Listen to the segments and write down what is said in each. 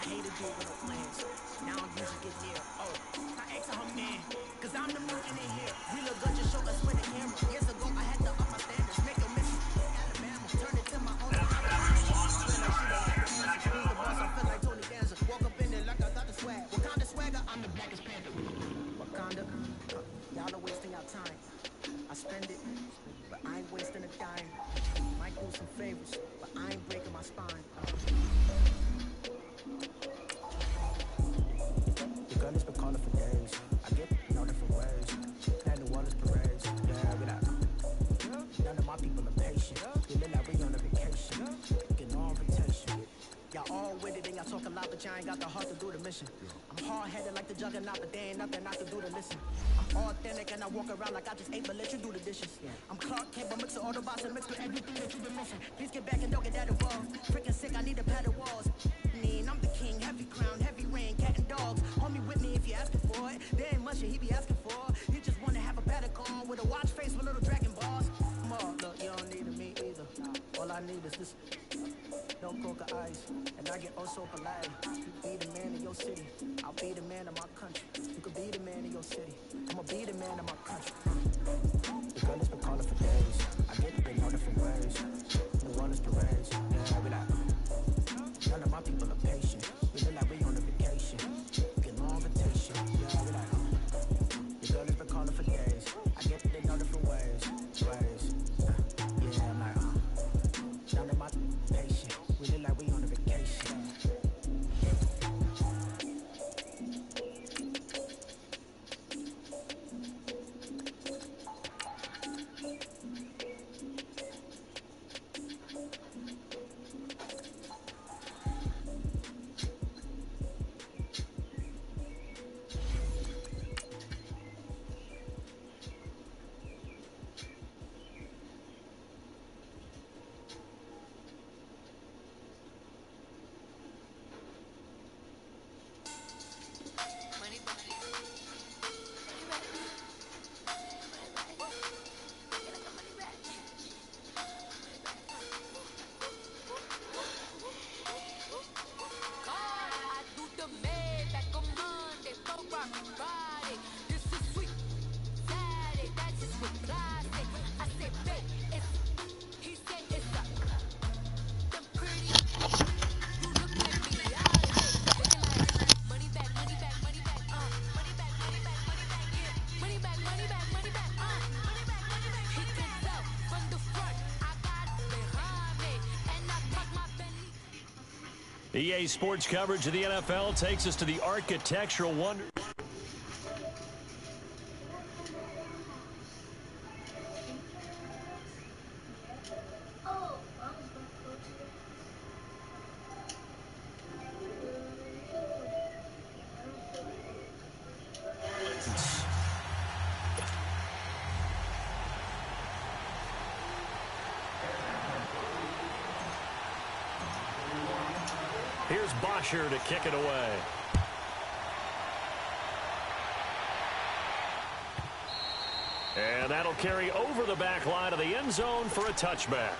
hate to do it with no plans. Now I'm usually get near. Oh, I asked her man, cause I'm the mutant in here. We look good, just show us with the camera. Years ago, I had to up my standards. Make a miss, Alabama. Turn it to my own. I feel like she the answer. Who's the boss? I feel like Tony Danza. Walk up in there like I got the swag. What kind of swagger? I'm the blackest panther. Wakanda, y'all are wasting our time. I spend it, but I ain't wasting a dime. Might do some favors, but I ain't breaking my spine. The gun has been calling for days. I get in all different ways. Had New Orleans parades. Yeah, we like. None of my people are patient. We look like we on a vacation. Getting on rotation. Y'all all with it and y'all talk a lot, but y'all ain't got the heart to do the mission. I'm hard-headed like the juggernaut, but there ain't nothing not to do to listen. I'm authentic and I walk around like I just ate, but let you do the dishes. I'm Clark Kent, but mix of Autobots and mix with everything that you've been missing. Please get back and don't get that involved. Freaking sick, I need to pad the walls. I'm the king, heavy crown, heavy rain, cat and dogs. Homie with me if you asking for it. There ain't much that he be asking for. He just wanna have a paddock on with a watch face with little dragon balls. Look, you don't need me either. All I need is this. No coca ice, and I get oh so polite. You be the man of your city, I'll be the man of my country. You could be the man of your city, I'ma be the man of my country. The gun has been calling for days. I get it in all different ways. New Orleans parades, yeah, we like. None of my people are patient. We look like we on a vacation. Get long rotation, yeah, we like. The gun has been calling for days. I get it in all different ways. Yeah, I'm like, none of my patient. We look like we on a vacation. EA Sports coverage of the NFL takes us to the architectural wonder. Here's Bosher to kick it away. And that'll carry over the back line of the end zone for a touchback.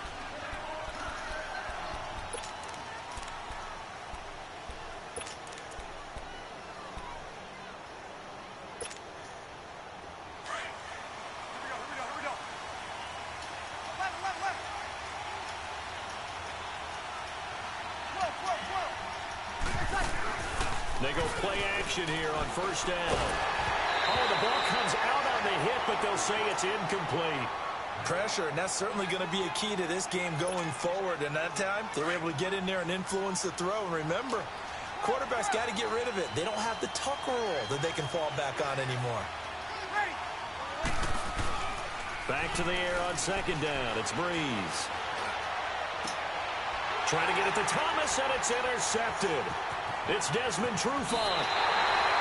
They go play action here on first down. Oh, the ball comes out on the hit, but they'll say it's incomplete. Pressure, and that's certainly going to be a key to this game going forward. And that time, they were able to get in there and influence the throw. And remember, quarterbacks got to get rid of it. They don't have the tuck roll that they can fall back on anymore. Back to the air on second down. It's Breeze. Trying to get it to Thomas, and it's intercepted. It's Desmond Trufant.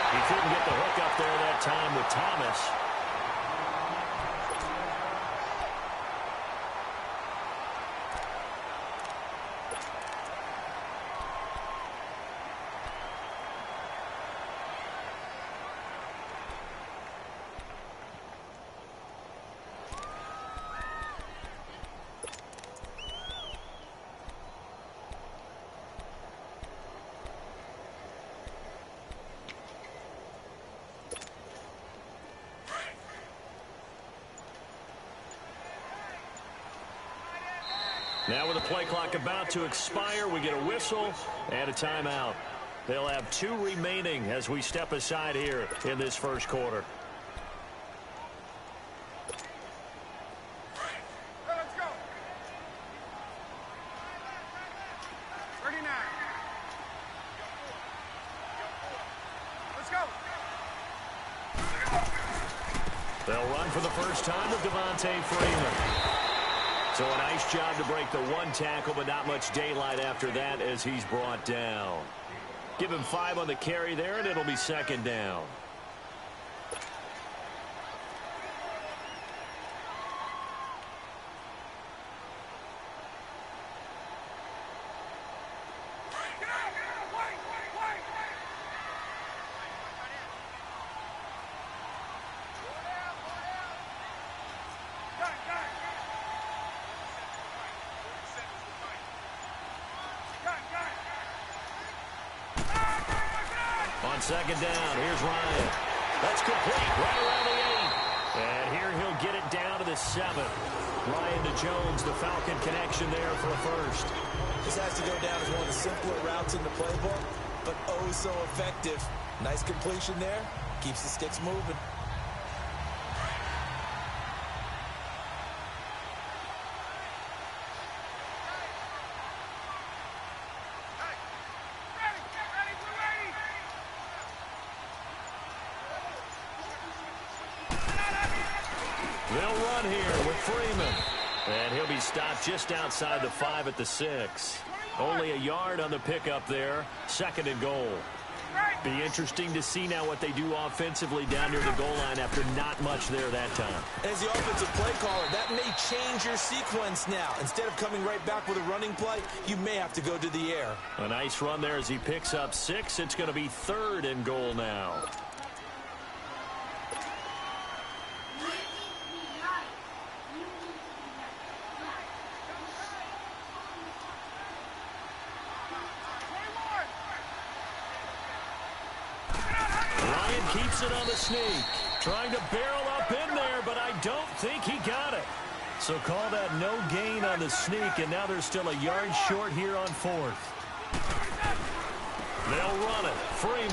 He couldn't get the hook up there that time with Thomas. Now with the play clock about to expire, we get a whistle and a timeout. They'll have 2 remaining as we step aside here in this first quarter. Let's go. 39. Let's go. They'll run for the first time with Devontae Freeman. So a nice job to break the 1 tackle, but not much daylight after that as he's brought down. Give him 5 on the carry there, and it'll be second down. On second down, here's Ryan. That's complete, right around the 8. And here he'll get it down to the 7. Ryan to Jones, the Falcon connection there for a first. This has to go down as one of the simpler routes in the playbook, but oh so effective. Nice completion there. Keeps the sticks moving. They'll run here with Freeman. And he'll be stopped just outside the 5 at the 6. Only a yard on the pickup there. Second and goal. Be interesting to see now what they do offensively down near the goal line after not much there that time. As the offensive play caller, that may change your sequence now. Instead of coming right back with a running play, you may have to go to the air. A nice run there as he picks up 6. It's going to be third and goal now. Keeps it on the sneak. Trying to barrel up in there, but I don't think he got it. So call that no gain on the sneak, and now they're still a yard short here on 4th. They'll run it. Freeman.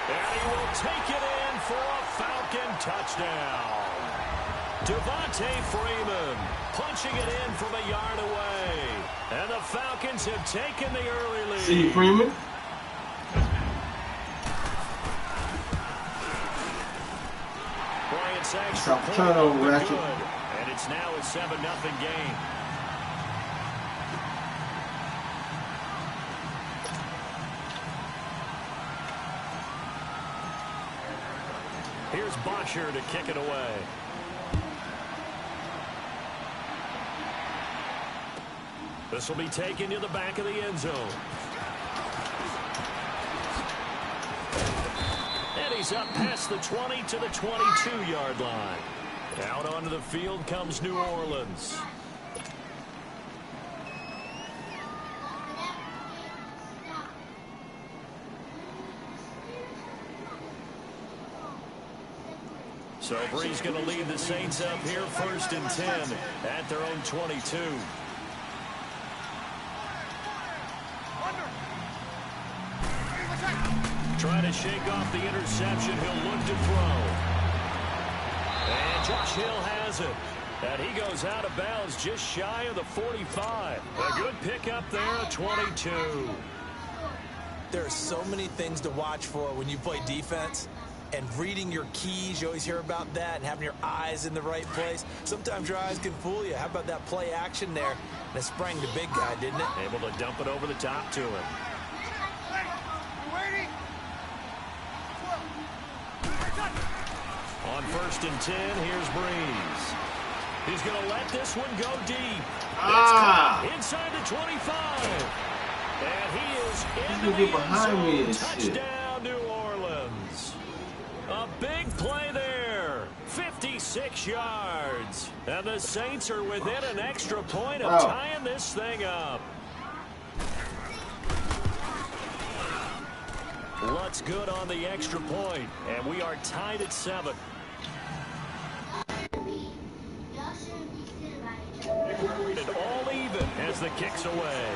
And he will take it in for a Falcon touchdown. Devontae Freeman punching it in from a yard away. And the Falcons have taken the early lead. See Freeman? Extra turnover, Ratchet. And it's now a 7-0 game. Here's Bosher to kick it away. This will be taken to the back of the end zone. And he's up past the 20 to the 22-yard line. Out onto the field comes New Orleans. So Bree's going to lead the Saints up here 1st and 10 at their own 22. Trying to shake off the interception. He'll look to throw. And Josh Hill has it. And he goes out of bounds just shy of the 45. A good pickup there at 22. There are so many things to watch for when you play defense. And reading your keys, you always hear about that, and having your eyes in the right place. Sometimes your eyes can fool you. How about that play action there? And it sprang the big guy, didn't it? Able to dump it over the top to him. On 1st and 10, here's Breeze. He's going to let this one go deep. Inside the 25. And he is in the end zone. Touchdown, New Orleans. A big play there. 56 yards. And the Saints are within an extra point of tying this thing up. Lutz good on the extra point, and we are tied at 7. And all even as as the kick's away.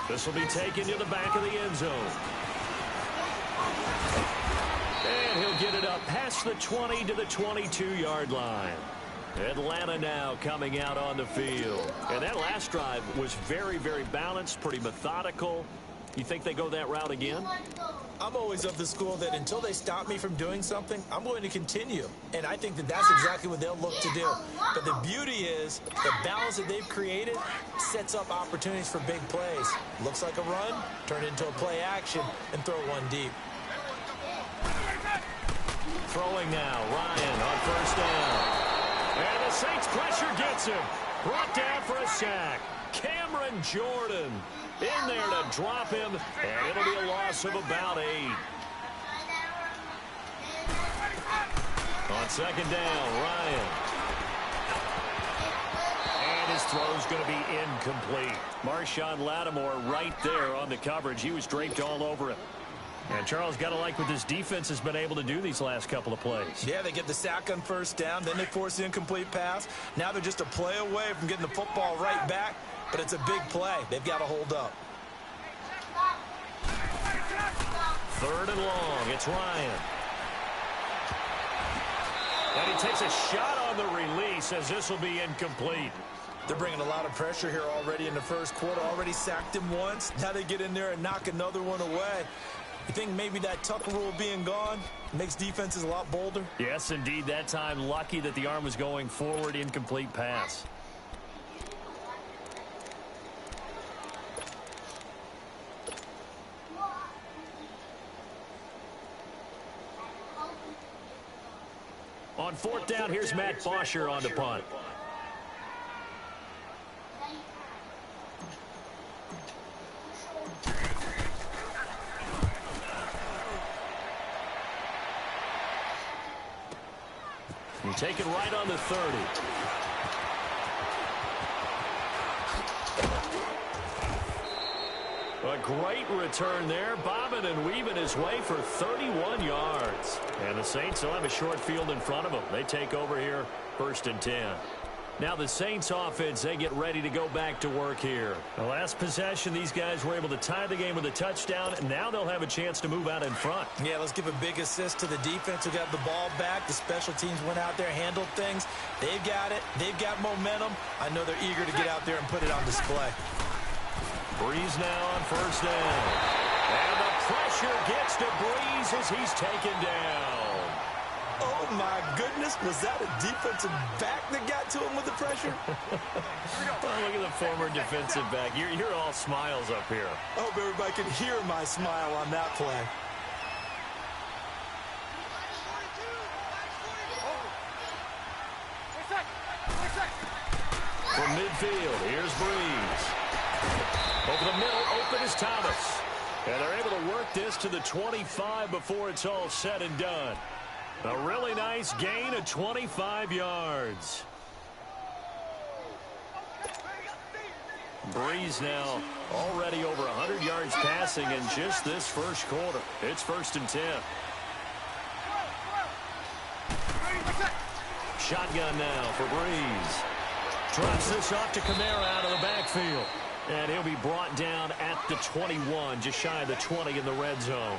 This will be taken to the back of the end zone. And he'll get it up past the 20 to the 22-yard line. Atlanta now coming out on the field. And that last drive was very, very balanced, pretty methodical. You think they go that route again? I'm always of the school that until they stop me from doing something, I'm going to continue. And I think that that's exactly what they'll look to do. But the beauty is the balance that they've created sets up opportunities for big plays. Looks like a run, turn it into a play action, and throw one deep. Throwing now, Ryan on first down. And the Saints pressure gets him. Brought down for a sack. Cameron Jordan in there to drop him, and it'll be a loss of about 8. On second down, Ryan. And his throw's going to be incomplete. Marshawn Lattimore right there on the coverage. He was draped all over it. And Charles, got to like what this defense has been able to do these last couple of plays. Yeah, they get the sack on first down, then they force the incomplete pass. Now they're just a play away from getting the football right back, but it's a big play. They've got to hold up. Third and long, it's Ryan. And he takes a shot on the release as this will be incomplete. They're bringing a lot of pressure here already in the first quarter. Already sacked him once. Now they get in there and knock another one away. You think maybe that tucker rule being gone makes defenses a lot bolder? Yes, indeed. That time, lucky that the arm was going forward, incomplete pass. On fourth down, here's Matt Bosher on the punt. And take it right on the 30. A great return there, bobbing and weaving his way for 31 yards. And the Saints will have a short field in front of them. They take over here, 1st and 10. Now the Saints offense, they get ready to go back to work here. The last possession, these guys were able to tie the game with a touchdown, and now they'll have a chance to move out in front. Yeah, let's give a big assist to the defense who got the ball back. The special teams went out there, handled things. They've got it. They've got momentum. I know they're eager to get out there and put it on display. Breeze now on first down. And the pressure gets to Breeze as he's taken down. Oh, my goodness. Was that a defensive back that got to him with the pressure? Oh, look at the former defensive back. You're all smiles up here. I hope everybody can hear my smile on that play. From midfield, here's Breeze. Over the middle, open is Thomas. And they're able to work this to the 25 before it's all said and done. A really nice gain of 25 yards. Breeze now already over 100 yards passing in just this first quarter. It's 1st and 10. Shotgun now for Breeze. Drops this off to Kamara out of the backfield. And he'll be brought down at the 21, just shy of the 20 in the red zone.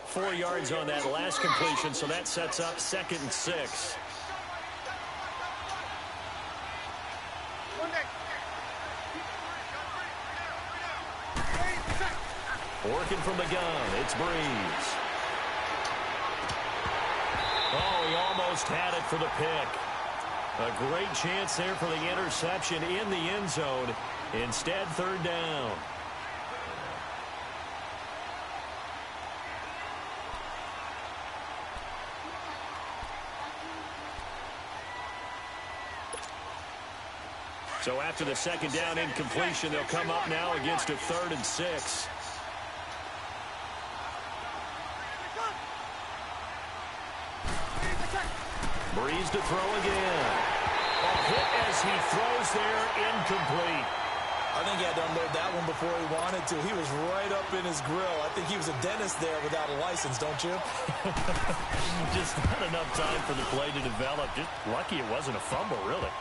Four yards on that last completion, so that sets up 2nd and 6. Working from the gun, it's Breeze. Oh, he almost had it for the pick. A great chance there for the interception in the end zone. Instead, 3rd down. So after the 2nd down incompletion, they'll come up now against a 3rd and 6. Breeze to throw again. Oh, hit as he throws there, incomplete. I think he had to unload that one before he wanted to. He was right up in his grill. I think he was a dentist there without a license, don't you? Just not enough time for the play to develop. Just lucky it wasn't a fumble, really.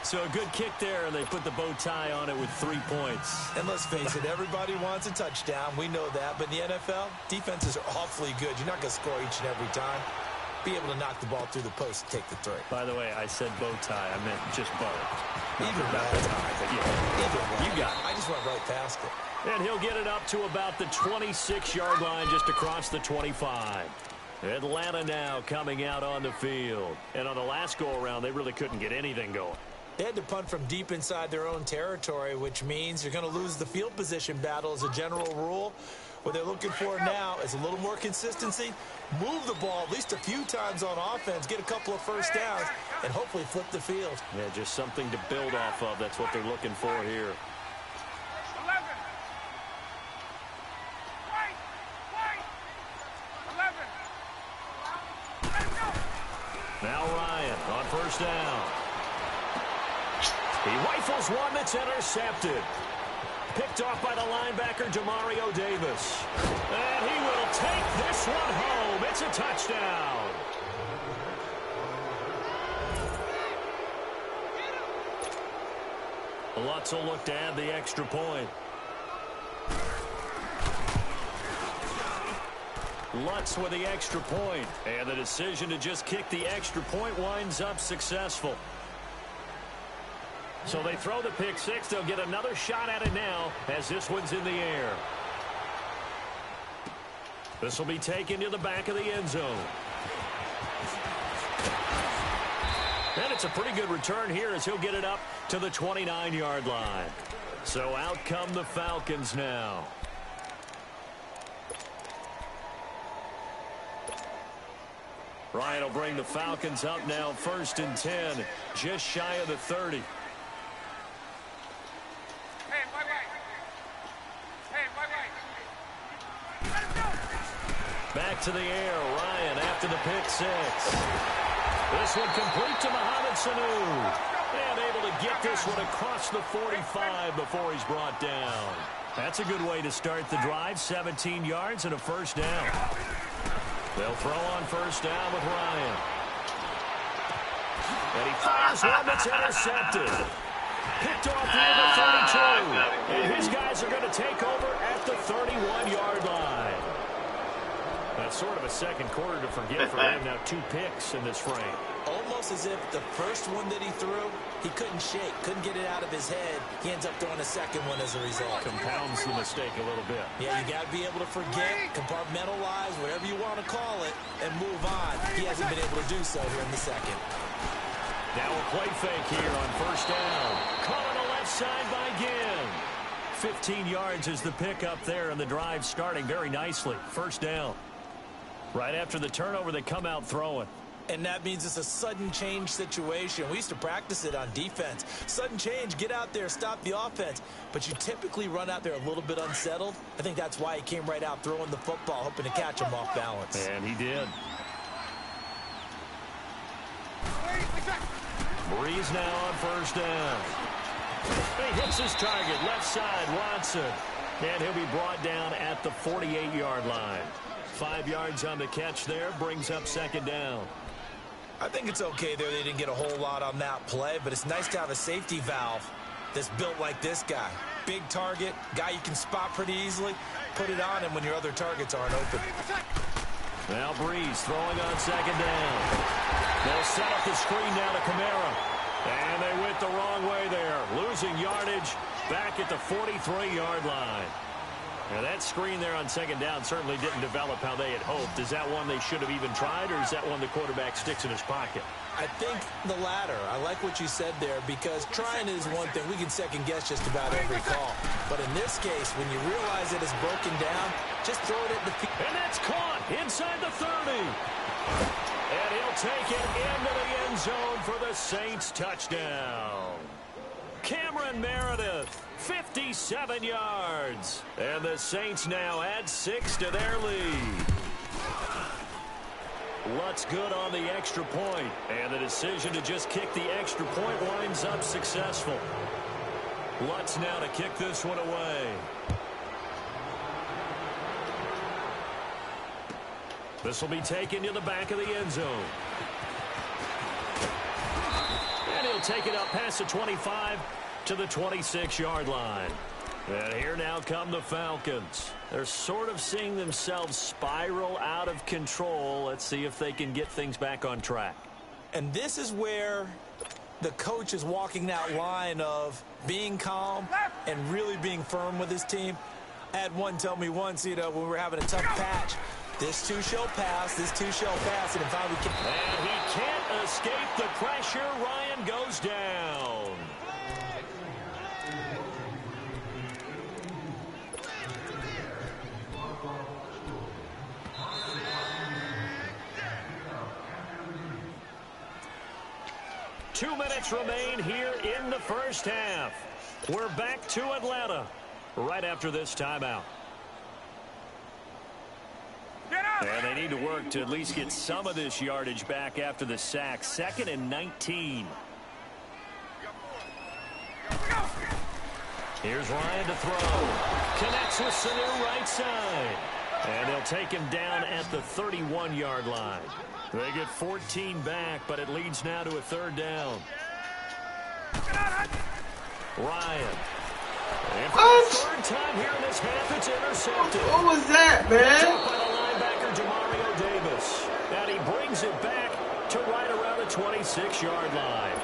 So a good kick there, and they put the bow tie on it with 3 points. And let's face it, everybody wants a touchdown. We know that. But in the NFL, defenses are awfully good. You're not going to score each and every time. Be able to knock the ball through the post and take the three. By the way, I said bow tie. I meant just bow. Either about the tie, but yeah. Either way. You got it. I just went right past it. And he'll get it up to about the 26-yard line, just across the 25. Atlanta now coming out on the field. And on the last go-around, they really couldn't get anything going. They had to punt from deep inside their own territory, which means you're going to lose the field position battle as a general rule. What they're looking for now is a little more consistency, move the ball at least a few times on offense, get a couple of first downs, and hopefully flip the field. Yeah, just something to build off of. That's what they're looking for here. 11. Wait. 11. Let's go. Now Ryan on first down. He rifles one that's intercepted. Picked off by the linebacker, Demario Davis. And he will take this one home. It's a touchdown. Lutz will look to add the extra point. Lutz with the extra point. And the decision to just kick the extra point winds up successful. So they throw the pick six. They'll get another shot at it now as this one's in the air. This will be taken to the back of the end zone. And it's a pretty good return here as he'll get it up to the 29-yard line. So out come the Falcons now. Ryan will bring the Falcons up now, 1st and 10, just shy of the 30. Back to the air, Ryan after the pick six. This one complete to Mohamed Sanu. And able to get this one across the 45 before he's brought down. That's a good way to start the drive, 17 yards and a first down. They'll throw on first down with Ryan. And he fires one that's intercepted. Picked off near the 32. And his guys are going to take over at the 31-yard line. That's sort of a second quarter to forget for him. Now 2 picks in this frame. Almost as if the first one that he threw, he couldn't shake, couldn't get it out of his head. He ends up throwing a second one as a result. Compounds the mistake a little bit. Yeah, you got to be able to forget, compartmentalize, whatever you want to call it, and move on. He hasn't been able to do so here in the second. Now a play fake here on first down. Caught on the left side by Ginn. 15 yards is the pickup there, and the drive starting very nicely. First down. Right after the turnover, they come out throwing. And that means it's a sudden change situation. We used to practice it on defense. Sudden change, get out there, stop the offense. But you typically run out there a little bit unsettled. I think that's why he came right out throwing the football, hoping to catch him off balance. And he did. Breeze now on first down. He hits his target, left side, Watson. And he'll be brought down at the 48-yard line. 5 yards on the catch there, brings up second down. I think it's okay there. They didn't get a whole lot on that play, but it's nice to have a safety valve that's built like this guy. Big target, guy you can spot pretty easily. Put it on him when your other targets aren't open. Now Breeze throwing on second down. They'll set up the screen now to Kamara. And they went the wrong way there. Losing yardage back at the 43-yard line. Now that screen there on second down certainly didn't develop how they had hoped. Is that one they should have even tried, or is that one the quarterback sticks in his pocket? I think the latter. I like what you said there, because trying is one thing. We can second guess just about every call. But in this case, when you realize it is broken down, just throw it at the field. And that's caught inside the 30. And he'll take it into the end zone for the Saints touchdown. Cameron Meredith, 57 yards. And the Saints now add 6 to their lead. Lutz good on the extra point, and the decision to just kick the extra point winds up successful. Lutz now to kick this one away. This will be taken to the back of the end zone. And he'll take it up past the 25 to the 26-yard line. And here now come the Falcons. They're sort of seeing themselves spiral out of control. Let's see if they can get things back on track. And this is where the coach is walking that line of being calm and really being firm with his team. I had one tell me once, when we were having a tough patch, this too shall pass, this too shall pass, and finally and he can't escape the pressure. Ryan goes down. Two minutes remain here in the first half. We're back to Atlanta right after this timeout. And they need to work to at least get some of this yardage back after the sack. 2nd and 19. Here's Ryan to throw. Connects with Sanu right side. And they'll take him down at the 31-yard line. They get 14 back, but it leads now to a 3rd down. Ryan. And for the 3rd time here in this half, it's intercepted. What was that, man? Demario Davis. And he brings it back to right around the 26-yard line.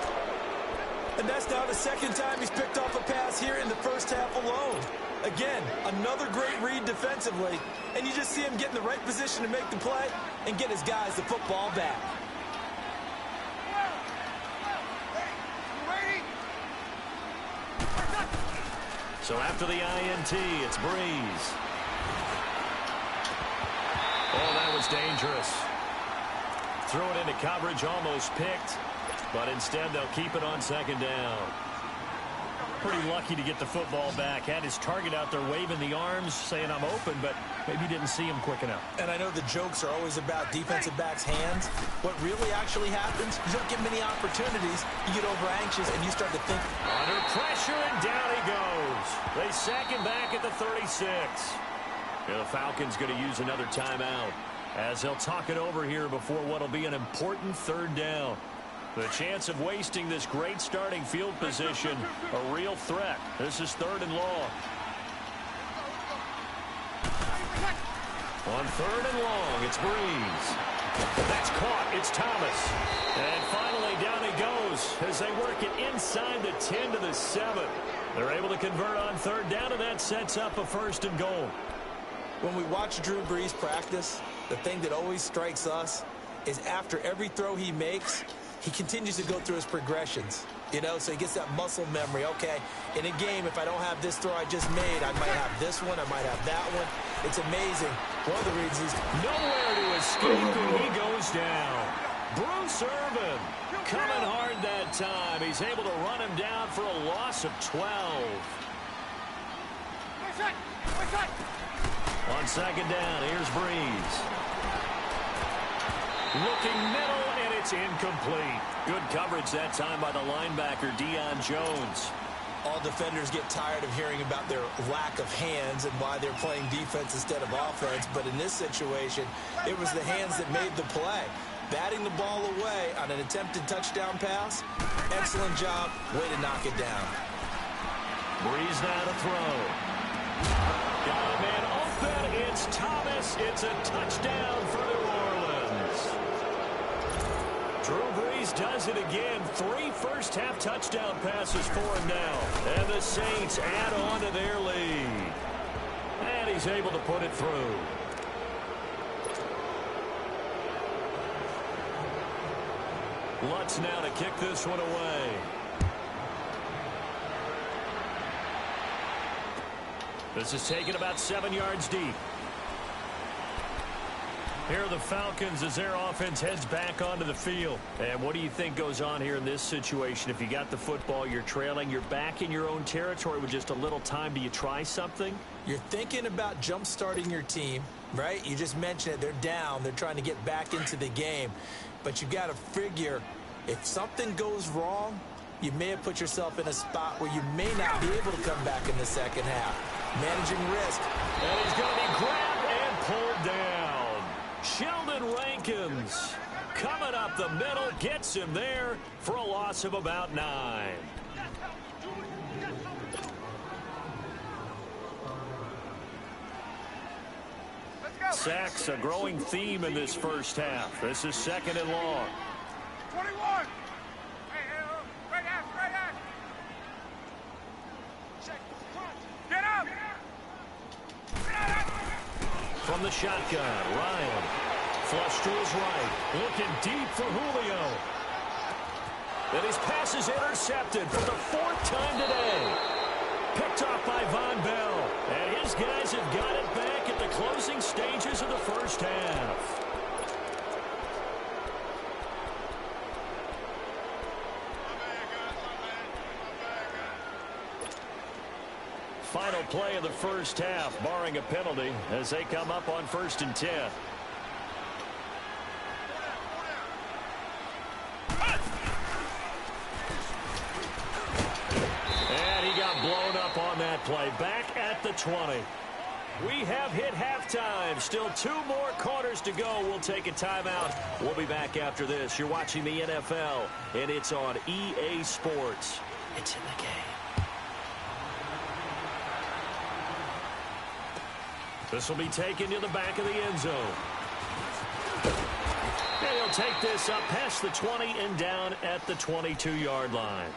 And that's now the 2nd time he's picked off a pass here in the first half alone. Again, another great read defensively, and you just see him get in the right position to make the play and get his guys the football back. So after the INT, it's Breeze. Oh, that was dangerous. Threw it into coverage, almost picked, but instead they'll keep it on 2nd down. Pretty lucky to get the football back. Had his target out there waving the arms, saying I'm open, but maybe didn't see him quick enough. And I know the jokes are always about defensive backs' hands. What really actually happens, you don't get many opportunities. You get over anxious and you start to think. Under pressure, and down he goes. They sack him back at the 36. And the Falcons going to use another timeout as they'll talk it over here before what will be an important 3rd down. The chance of wasting this great starting field position, a real threat. This is 3rd and long. On 3rd and long, it's Breeze. That's caught. It's Thomas. And finally, down he goes as they work it inside the 10 to the 7. They're able to convert on 3rd down, and that sets up a 1st and goal. When we watch Drew Brees practice, the thing that always strikes us is after every throw he makes, he continues to go through his progressions, so he gets that muscle memory. Okay, in a game, if I don't have this throw I just made, I might have this one, I might have that one. It's amazing. One of the reasons he's nowhere to escape, and he goes down. Bruce Irvin coming hard that time. He's able to run him down for a loss of 12. On 2nd down, here's Breeze. Looking middle, and it's incomplete. Good coverage that time by the linebacker, Deion Jones. All defenders get tired of hearing about their lack of hands and why they're playing defense instead of offense. But in this situation, it was the hands that made the play. Batting the ball away on an attempted touchdown pass. Excellent job. Way to knock it down. Breeze now to throw. Got a man open. It's Thomas. It's a touchdown for New Orleans. Drew Brees does it again. 3 first-half touchdown passes for him now. And the Saints add on to their lead. And he's able to put it through. Lutz now to kick this one away. This is taken about 7 yards deep. Here are the Falcons as their offense heads back onto the field. And what do you think goes on here in this situation? If you got the football, you're trailing, you're back in your own territory with just a little time. Do you try something? You're thinking about jump-starting your team. right? You just mentioned it. They're down. They're trying to get back into the game. But you got to figure if something goes wrong, you may have put yourself in a spot where you may not be able to come back in the second half. Managing risk. And he's going to be grabbed and pulled down. Sheldon Rankins coming up the middle, gets him there for a loss of about 9. Sacks, a growing theme in this first half. This is 2nd and long. 21. Right half. Get up. From the shotgun, Ryan. Flush to his right. Looking deep for Julio. And his pass is intercepted for the 4th time today. Picked off by Von Bell. And his guys have got it back at the closing stages of the first half. Final play of the first half, barring a penalty, as they come up on 1st and 10. And he got blown up on that play. Back at the 20. We have hit halftime. Still 2 more quarters to go. We'll take a timeout. We'll be back after this. You're watching the NFL, and it's on EA Sports. It's in the game. This will be taken to the back of the end zone. And he'll take this up past the 20 and down at the 22-yard line.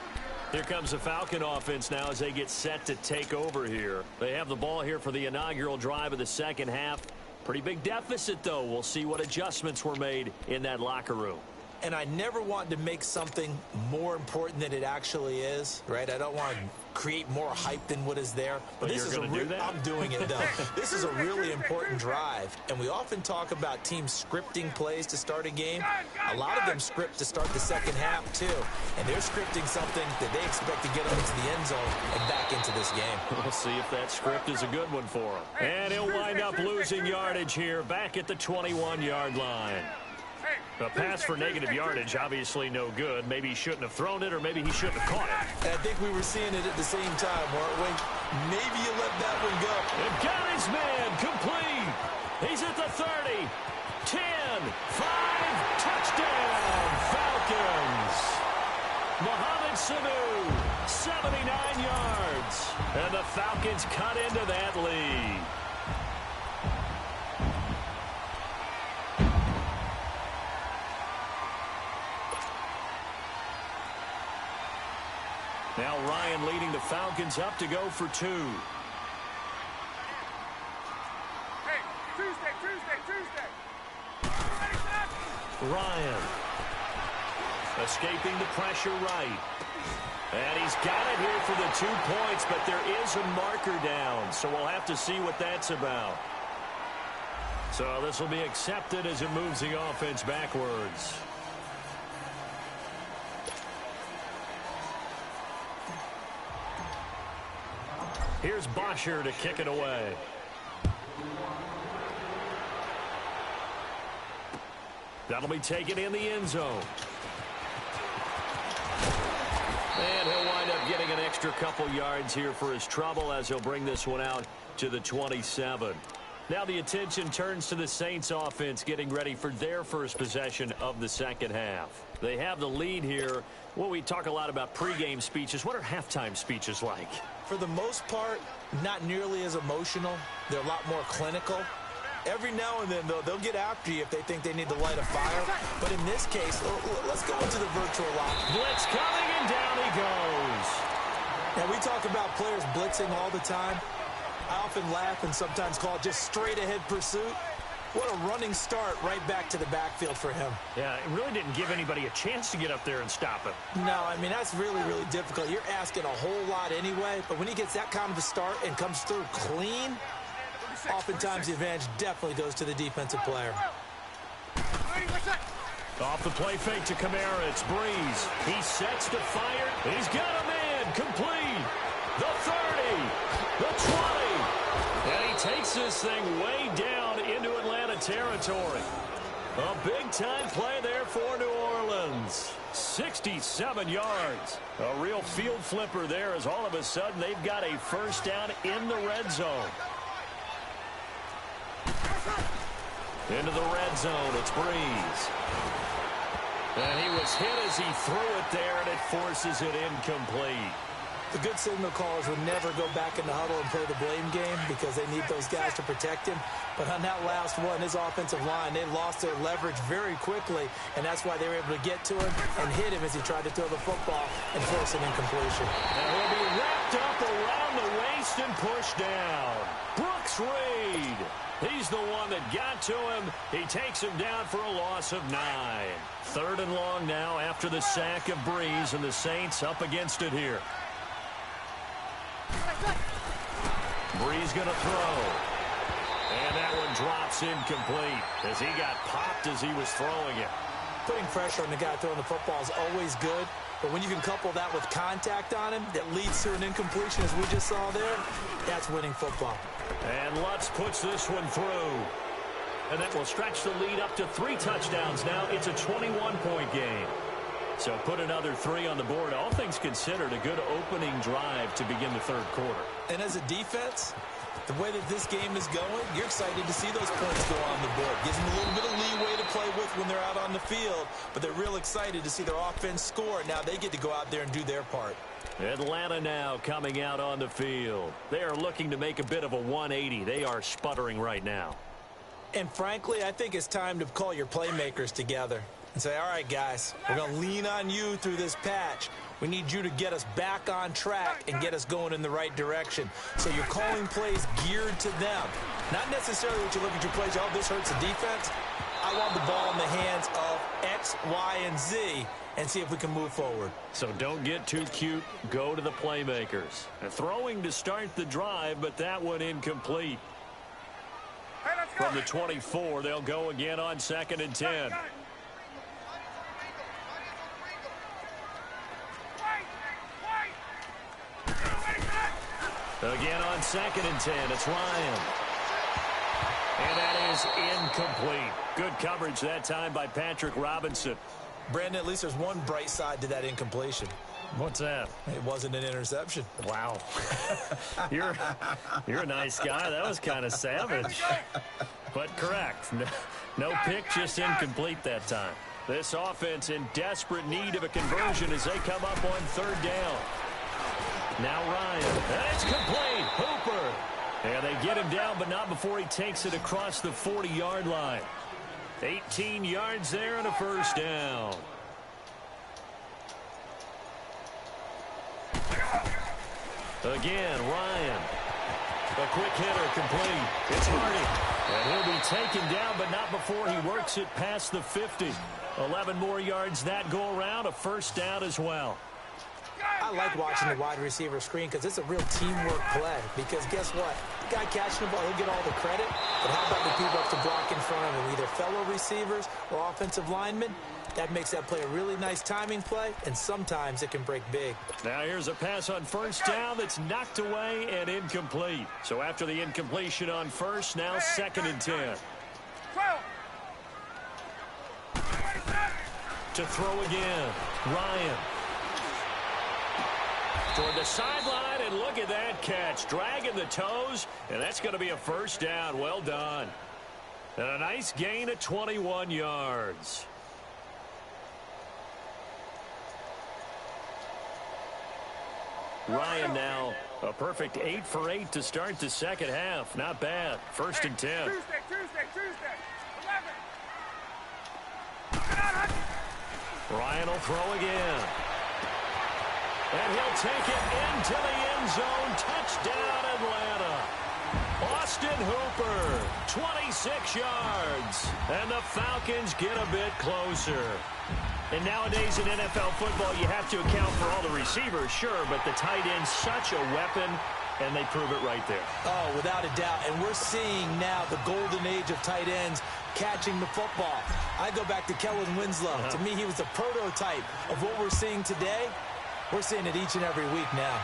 Here comes the Falcon offense now as they get set to take over here. They have the ball here for the inaugural drive of the second half. Pretty big deficit, though. We'll see what adjustments were made in that locker room. And I never want to make something more important than it actually is, right? I don't want to create more hype than what is there. But this is a I'm doing it, though. This is a really important drive. And we often talk about teams scripting plays to start a game. A lot of them script to start the second half, too. And they're scripting something that they expect to get them into the end zone and back into this game. We'll see if that script is a good one for them. And he'll wind up losing yardage here back at the 21-yard line. A pass for negative yardage, obviously no good. Maybe he shouldn't have thrown it, or maybe he shouldn't have caught it. And I think we were seeing it at the same time, weren't we? Maybe you let that one go. And got his man complete. He's at the 30, 10, 5, touchdown, Falcons. Mohamed Sanu, 79 yards. And the Falcons cut into that lead. Now Ryan leading the Falcons up to go for 2. Hey, Tuesday. Ryan escaping the pressure right. And he's got it here for the 2 points, but there is a marker down, so we'll have to see what that's about. So this will be accepted as it moves the offense backwards. Here's Bosher to kick it away. That'll be taken in the end zone. And he'll wind up getting an extra couple yards here for his trouble as he'll bring this one out to the 27. Now the attention turns to the Saints offense getting ready for their first possession of the second half. They have the lead here. Well, we talk a lot about pregame speeches. What are halftime speeches like? For the most part, not nearly as emotional. They're a lot more clinical. Every now and then, though, they'll get after you if they think they need to light a fire. But in this case, let's go into the virtual lock. Blitz coming, and down he goes. Now, we talk about players blitzing all the time. I often laugh and sometimes call it just straight-ahead pursuit. What a running start right back to the backfield for him. Yeah, it really didn't give anybody a chance to get up there and stop him. No, I mean, that's really, really difficult. You're asking a whole lot anyway, but when he gets that kind of a start and comes through clean, oftentimes the advantage definitely goes to the defensive player. Off the play fake to Kamara, it's Breeze. He sets to fire. He's got a man complete. The 30, the 20, and he takes this thing way down into Atlanta territory. A big-time play there for New Orleans. 67 yards. A real field flipper there as all of a sudden they've got a first down in the red zone. Into the red zone, it's Breeze. And he was hit as he threw it there, and it forces it incomplete. The good signal callers would never go back in the huddle and play the blame game because they need those guys to protect him. But on that last one, his offensive line, they lost their leverage very quickly, and that's why they were able to get to him and hit him as he tried to throw the football and force an incompletion. And he'll be wrapped up around the waist and pushed down. Brooks Reed. He's the one that got to him. He takes him down for a loss of 9. 3rd and long now after the sack of Breeze, and the Saints up against it here. Breeze going to throw. And that one drops incomplete as he got popped as he was throwing it. Putting pressure on the guy throwing the football is always good, but when you can couple that with contact on him that leads to an incompletion, as we just saw there, that's winning football. And Lutz puts this one through. And that will stretch the lead up to 3 touchdowns now. It's a 21-point game. So put another 3 on the board. All things considered, a good opening drive to begin the 3rd quarter. And as a defense, the way that this game is going, you're excited to see those points go on the board. Gives them a little bit of leeway to play with when they're out on the field, but they're real excited to see their offense score. Now they get to go out there and do their part. Atlanta now coming out on the field. They are looking to make a bit of a 180. They are sputtering right now. And frankly, I think it's time to call your playmakers together and say, all right, guys, we're going to lean on you through this patch. We need you to get us back on track and get us going in the right direction. So you're calling plays geared to them. Not necessarily what you look at your plays, oh, this hurts the defense. I want the ball in the hands of X, Y, and Z and see if we can move forward. So don't get too cute. Go to the playmakers. Throwing to start the drive, but that one incomplete. Hey, let's go. From the 24, they'll go again on 2nd and 10. Again on 2nd and 10, it's Ryan. And that is incomplete. Good coverage that time by Patrick Robinson. Brandon, at least there's one bright side to that incompletion. What's that? It wasn't an interception. Wow. You're a nice guy. That was kind of savage. But correct. No pick, just incomplete that time. This offense in desperate need of a conversion as they come up on 3rd down. Now Ryan. And it's complete. Hooper. And they get him down, but not before he takes it across the 40-yard line. 18 yards there and a first down. Again, Ryan. A quick hitter complete. It's Hardy. And he'll be taken down, but not before he works it past the 50. 11 more yards that go around. A first down as well. I like watching the wide receiver screen because it's a real teamwork play. Because guess what? The guy catching the ball, he'll get all the credit. But how about the people up to block in front of him? Either fellow receivers or offensive linemen. That makes that play a really nice timing play, and sometimes it can break big. Now here's a pass on first down that's knocked away and incomplete. So after the incompletion on first, now 2nd and 10. To throw again, Ryan. Toward the sideline, and look at that catch. Dragging the toes, and that's going to be a first down. Well done. And a nice gain of 21 yards. Ryan now a perfect 8 for 8 to start the 2nd half. Not bad. 1st and 10. Tuesday. 11. Ryan will throw again. And he'll take it into the end zone. Touchdown, Atlanta. Austin Hooper, 26 yards. And the Falcons get a bit closer. And nowadays in NFL football, you have to account for all the receivers, sure, but the tight end's such a weapon, and they prove it right there. Oh, without a doubt. And we're seeing now the golden age of tight ends catching the football. I go back to Kellen Winslow. To me, he was a prototype of what we're seeing today. We're seeing it each and every week now.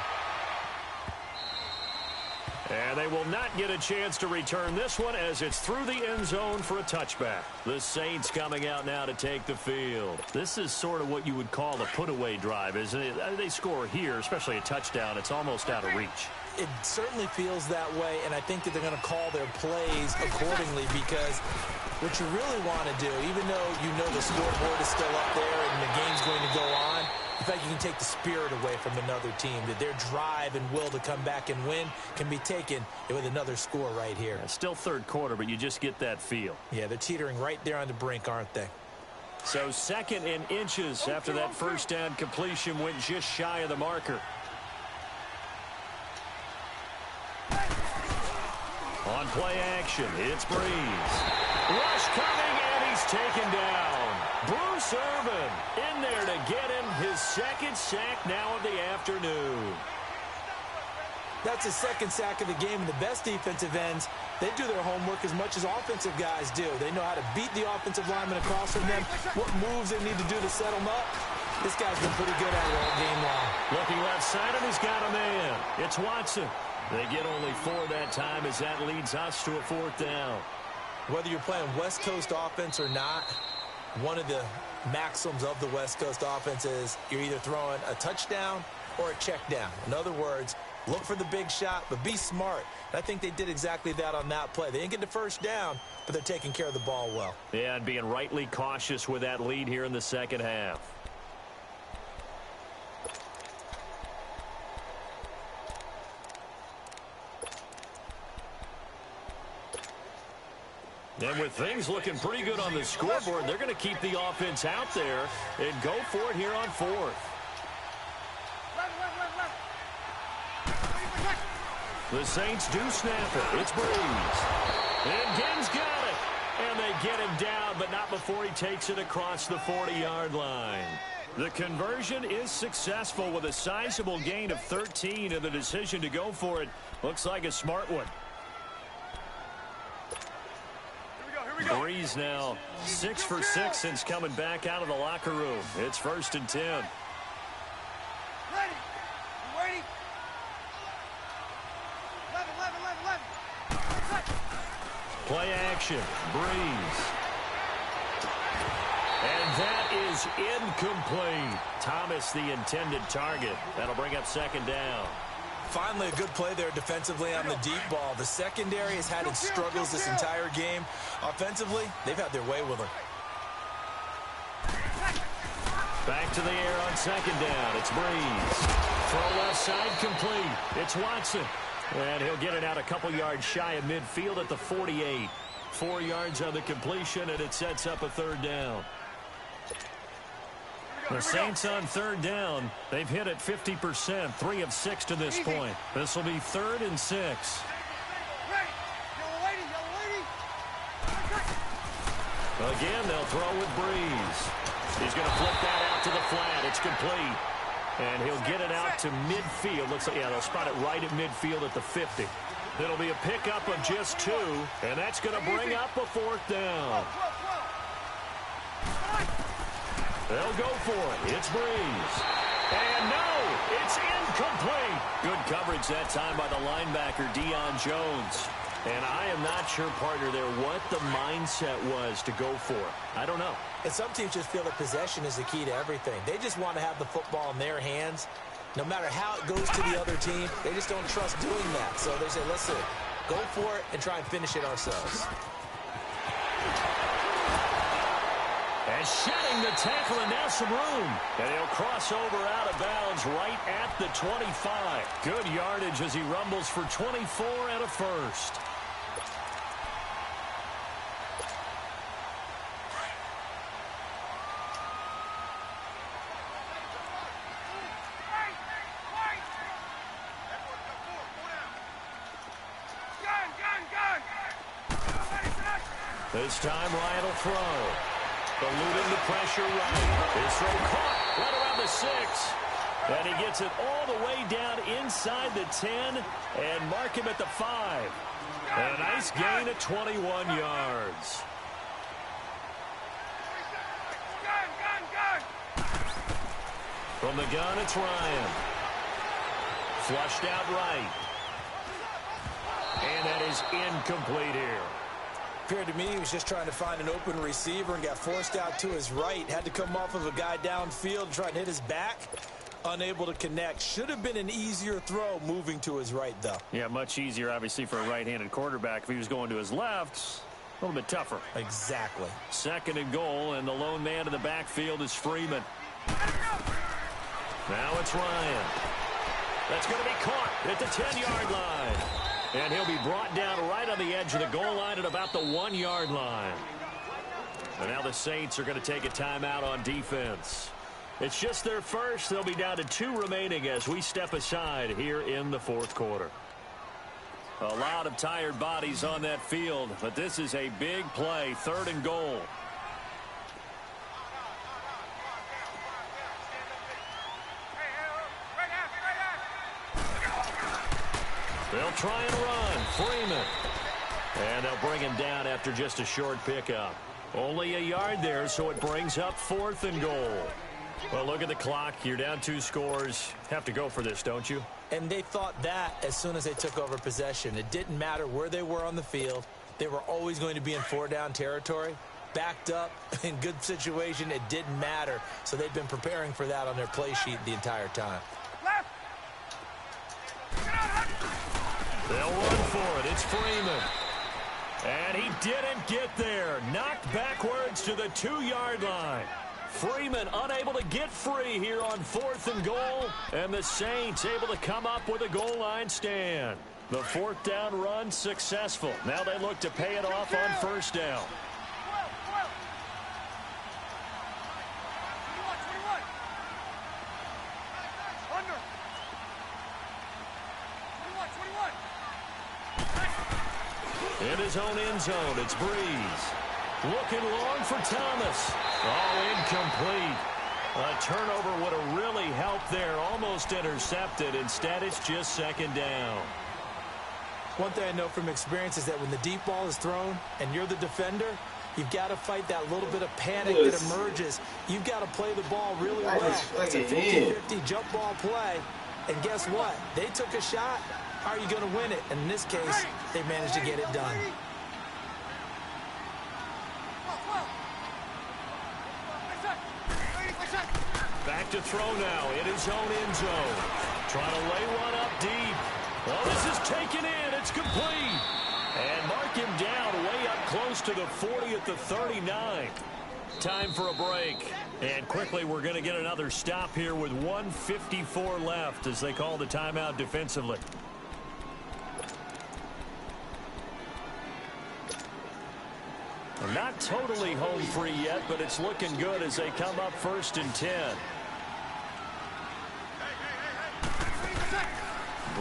And they will not get a chance to return this one as it's through the end zone for a touchback. The Saints coming out now to take the field. This is sort of what you would call a put-away drive, isn't it? They score here, especially a touchdown. It's almost out of reach. It certainly feels that way, and I think that they're going to call their plays accordingly because what you really want to do, even though you know the scoreboard is still up there and the game's going to go on, in fact, you can take the spirit away from another team, that their drive and will to come back and win can be taken with another score right here. Yeah, still third quarter, but you just get that feel. Yeah, they're teetering right there on the brink, aren't they? So 2nd and inches after that first down completion went just shy of the marker. On play action, it's Breeze. Rush coming, and he's taken down. Bruce Irvin in there to get him his 2nd sack now of the afternoon. That's his 2nd sack of the game, and the best defensive ends, they do their homework as much as offensive guys do. They know how to beat the offensive lineman across from them, what moves they need to do to set them up. This guy's been pretty good at it all game long. Looking left side, and he's got a man. It's Watson. They get only 4 that time as that leads us to a 4th down. Whether you're playing West Coast offense or not, one of the maxims of the West Coast offense is you're either throwing a touchdown or a check down. In other words, look for the big shot, but be smart. And I think they did exactly that on that play. They didn't get the first down, but they're taking care of the ball well. Yeah, and being rightly cautious with that lead here in the second half. And with things looking pretty good on the scoreboard, they're going to keep the offense out there and go for it here on 4th. The Saints do snap it. It's Breeze. And Ginn's got it. And they get him down, but not before he takes it across the 40-yard line. The conversion is successful with a sizable gain of 13, and the decision to go for it looks like a smart one. Breeze now 6 for 6 since coming back out of the locker room. It's 1st and 10. Ready. You ready? 11. Play action. Breeze. And that is incomplete. Thomas, the intended target. That'll bring up 2nd down. Finally, a good play there defensively on the deep ball. The secondary has had its struggles this entire game. Offensively, they've had their way with him. Back to the air on 2nd down. It's Breeze. Throw left side complete. It's Watson. And he'll get it out a couple yards shy of midfield at the 48. 4 yards on the completion, and it sets up a 3rd down. The Saints on 3rd down. They've hit it 50%, 3 of 6 to this point. This will be 3rd and 6. Again, they'll throw with Breeze. He's going to flip that out to the flat. It's complete. And he'll get it out to midfield. Looks like, yeah, they'll spot it right at midfield at the 50. It'll be a pickup of just 2, and that's going to bring up a 4th down. They'll go for it. It's Breeze. And no, it's incomplete. Good coverage that time by the linebacker, Deion Jones. And I am not sure, partner, there what the mindset was to go for it. I don't know. And some teams just feel that possession is the key to everything. They just want to have the football in their hands. No matter how it goes to the other team, they just don't trust doing that. So they say, listen, go for it and try and finish it ourselves. And shedding the tackle, and now some room. And he'll cross over out of bounds right at the 25. Good yardage as he rumbles for 24 and a 1st. This time Ryan will throw. Eluding the pressure right. His throw caught right around the 6. And he gets it all the way down inside the 10 and mark him at the 5. And a nice gain of 21 yards. From the gun, it's Ryan. Flushed out right. And that is incomplete here. Appeared to me he was just trying to find an open receiver and got forced out to his right. Had to come off of a guy downfield, try and hit his back. Unable to connect. Should have been an easier throw moving to his right, though. Yeah, much easier, obviously, for a right-handed quarterback. If he was going to his left, a little bit tougher. Exactly. 2nd and goal, and the lone man in the backfield is Freeman. Now it's Ryan. That's going to be caught at the 10-yard line. And he'll be brought down right on the edge of the goal line at about the 1-yard line. And now the Saints are going to take a timeout on defense. It's just their first. They'll be down to 2 remaining as we step aside here in the 4th quarter. A lot of tired bodies on that field, but this is a big play. 3rd and goal. They'll try and run. Freeman. And they'll bring him down after just a short pickup. Only a yard there, so it brings up 4th and goal. Well, look at the clock. You're down 2 scores. Have to go for this, don't you? And they thought that as soon as they took over possession. It didn't matter where they were on the field. They were always going to be in 4-down territory. Backed up, in good situation, it didn't matter. So they've been preparing for that on their play sheet the entire time. They'll run for it. It's Freeman. And he didn't get there. Knocked backwards to the 2-yard line. Freeman unable to get free here on 4th and goal. And the Saints able to come up with a goal line stand. The 4th down run successful. Now they look to pay it off on 1st down. In his own end zone, it's Breeze. Looking long for Thomas. Oh, incomplete. A turnover would have really helped there. Almost intercepted. Instead, it's just 2nd down. One thing I know from experience is that when the deep ball is thrown and you're the defender, you've got to fight that little bit of panic that emerges. You've got to play the ball really well. It's a 50-50 jump ball play. And guess what? They took a shot. How are you going to win it? And in this case, they managed to get it done. Back to throw now in his own end zone. Trying to lay one up deep. Well, this is taken in. It's complete. And mark him down way up close to the 40 at the 39. Time for a break. And quickly, we're going to get another stop here with 1:54 left as they call the timeout defensively. Not totally home free yet, but it's looking good as they come up 1st and 10.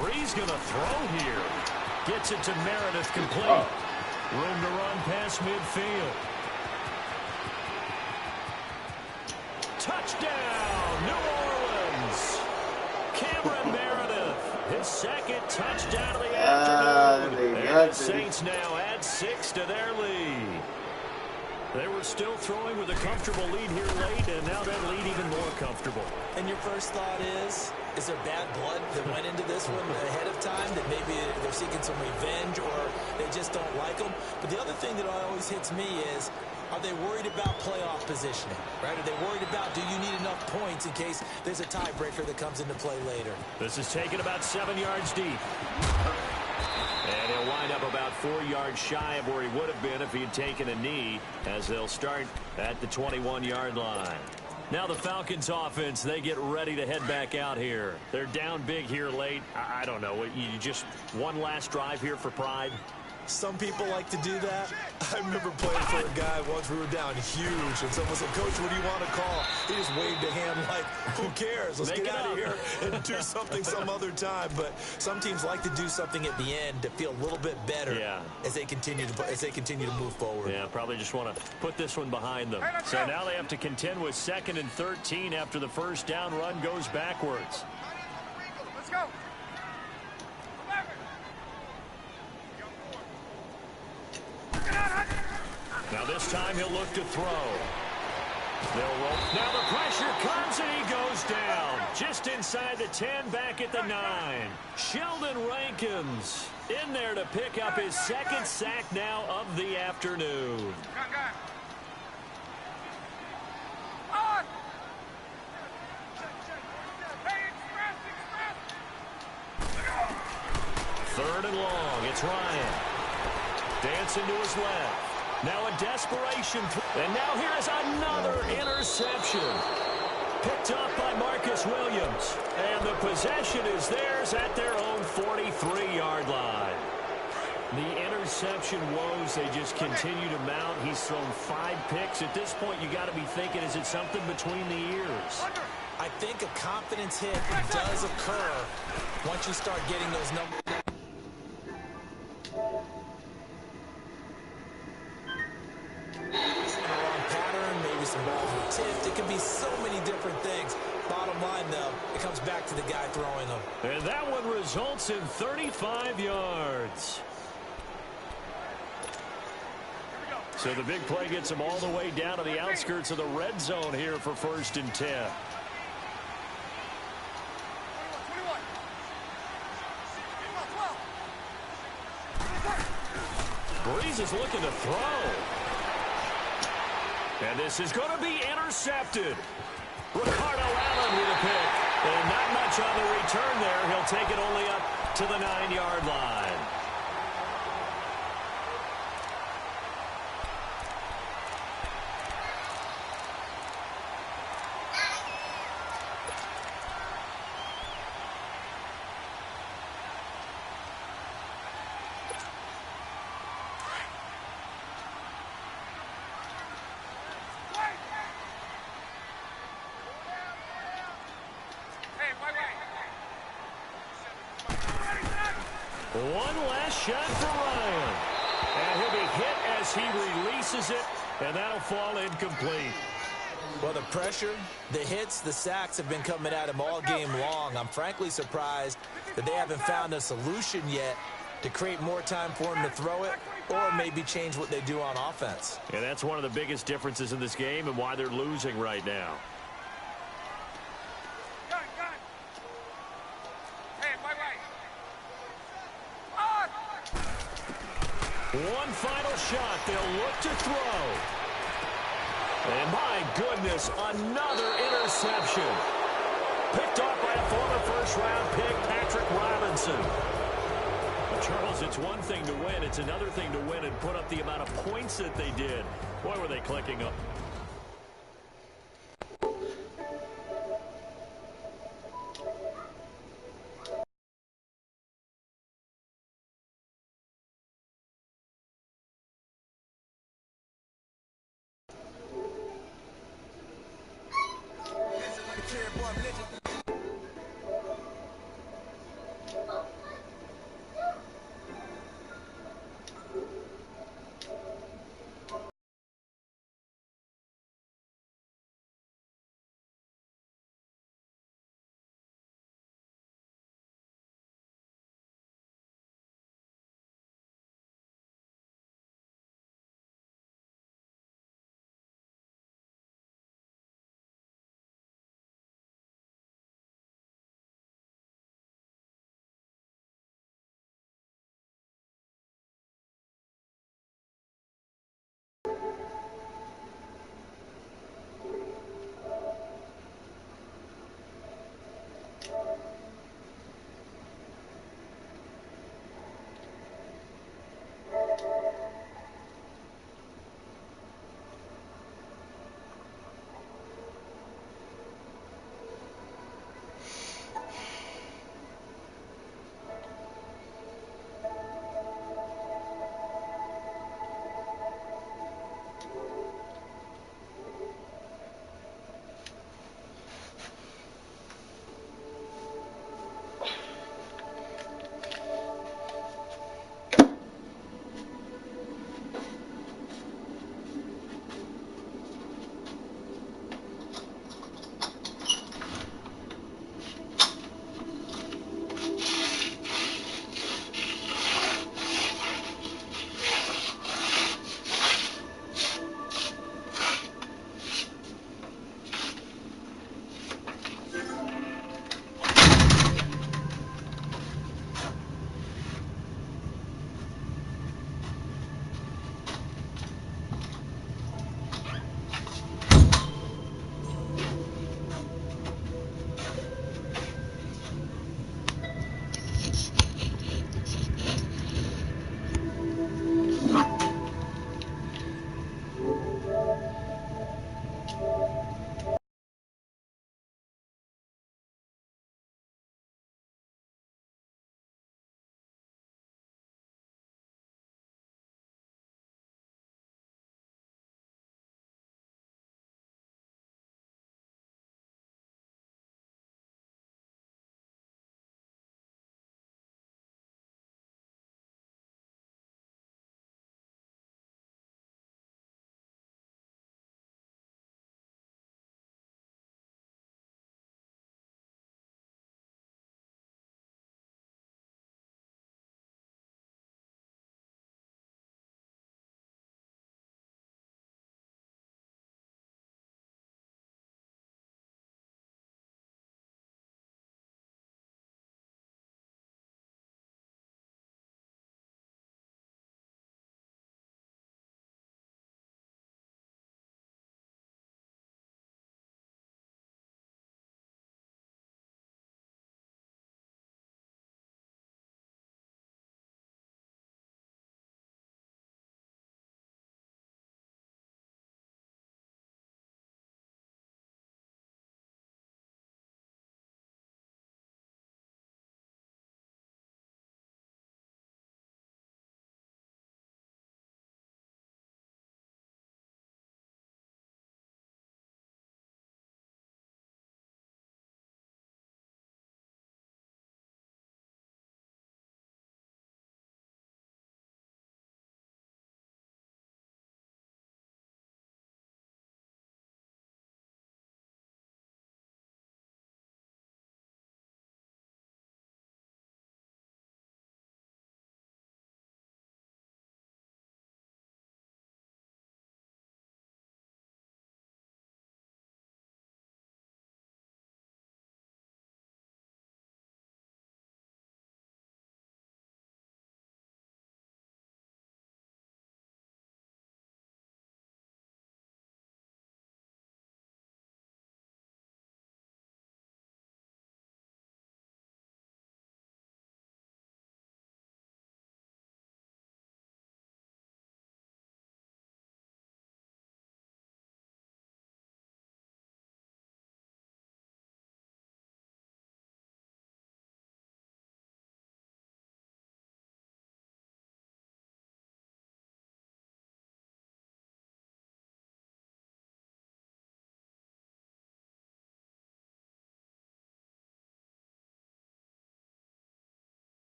Breeze going to throw here. Gets it to Meredith complete. Room to run past midfield. Touchdown, New Orleans. Cameron Meredith, his 2nd touchdown of the afternoon. And the Saints now add 6 to their lead. They were still throwing with a comfortable lead here late, and now that lead even more comfortable. And your first thought is there bad blood that went into this one ahead of time, that maybe they're seeking some revenge or they just don't like them? But the other thing that always hits me is, are they worried about playoff positioning, right? Are they worried about, do you need enough points in case there's a tiebreaker that comes into play later? This is taken about 7 yards deep. And he'll wind up about 4 yards shy of where he would have been if he had taken a knee, as they'll start at the 21-yard line. Now the Falcons offense, they get ready to head back out here. They're down big here late. I don't know. You just one last drive here for pride? Some people like to do that. I remember playing for a guy once. We were down huge, and someone said, "Coach, what do you want to call?" He just waved a hand like, "Who cares? Let's get out of here and do something some other time." But some teams like to do something at the end to feel a little bit better as they continue to move forward. Yeah, probably just want to put this one behind them. So now they have to contend with 2nd and 13 after the 1st down run goes backwards. Let's go. Now this time he'll look to throw. They'll roll. Now the pressure comes and he goes down. Just inside the 10, back at the 9. Sheldon Rankins in there to pick up his second sack now of the afternoon. Third and long. It's Ryan. Dancing to his left. Now a desperation. And now here is another interception. Picked up by Marcus Williams. And the possession is theirs at their own 43-yard line. The interception woes, they just continue to mount. He's thrown 5 picks. At this point, you got to be thinking, is it something between the ears? I think a confidence hit does occur once you start getting those numbers. Maybe some balls were tipped. It can be so many different things. Bottom line, though, it comes back to the guy throwing them. And that one results in 35 yards. So the big play gets them all the way down to the outskirts of the red zone here for 1st and 10. Breeze is looking to throw. And this is going to be intercepted. Ricardo Allen with a pick. And not much on the return there. He'll take it only up to the 9-yard line. One last shot for Ryan. And he'll be hit as he releases it, and that'll fall incomplete. Well, the pressure, the hits, the sacks have been coming at him all game long. I'm frankly surprised that they haven't found a solution yet to create more time for him to throw it or maybe change what they do on offense. And that's one of the biggest differences in this game and why they're losing right now. One final shot. They'll look to throw. And my goodness, another interception. Picked off by a former first-round pick, Patrick Robinson. But Charles, it's one thing to win. It's another thing to win and put up the amount of points that they did. Boy, were they clicking up.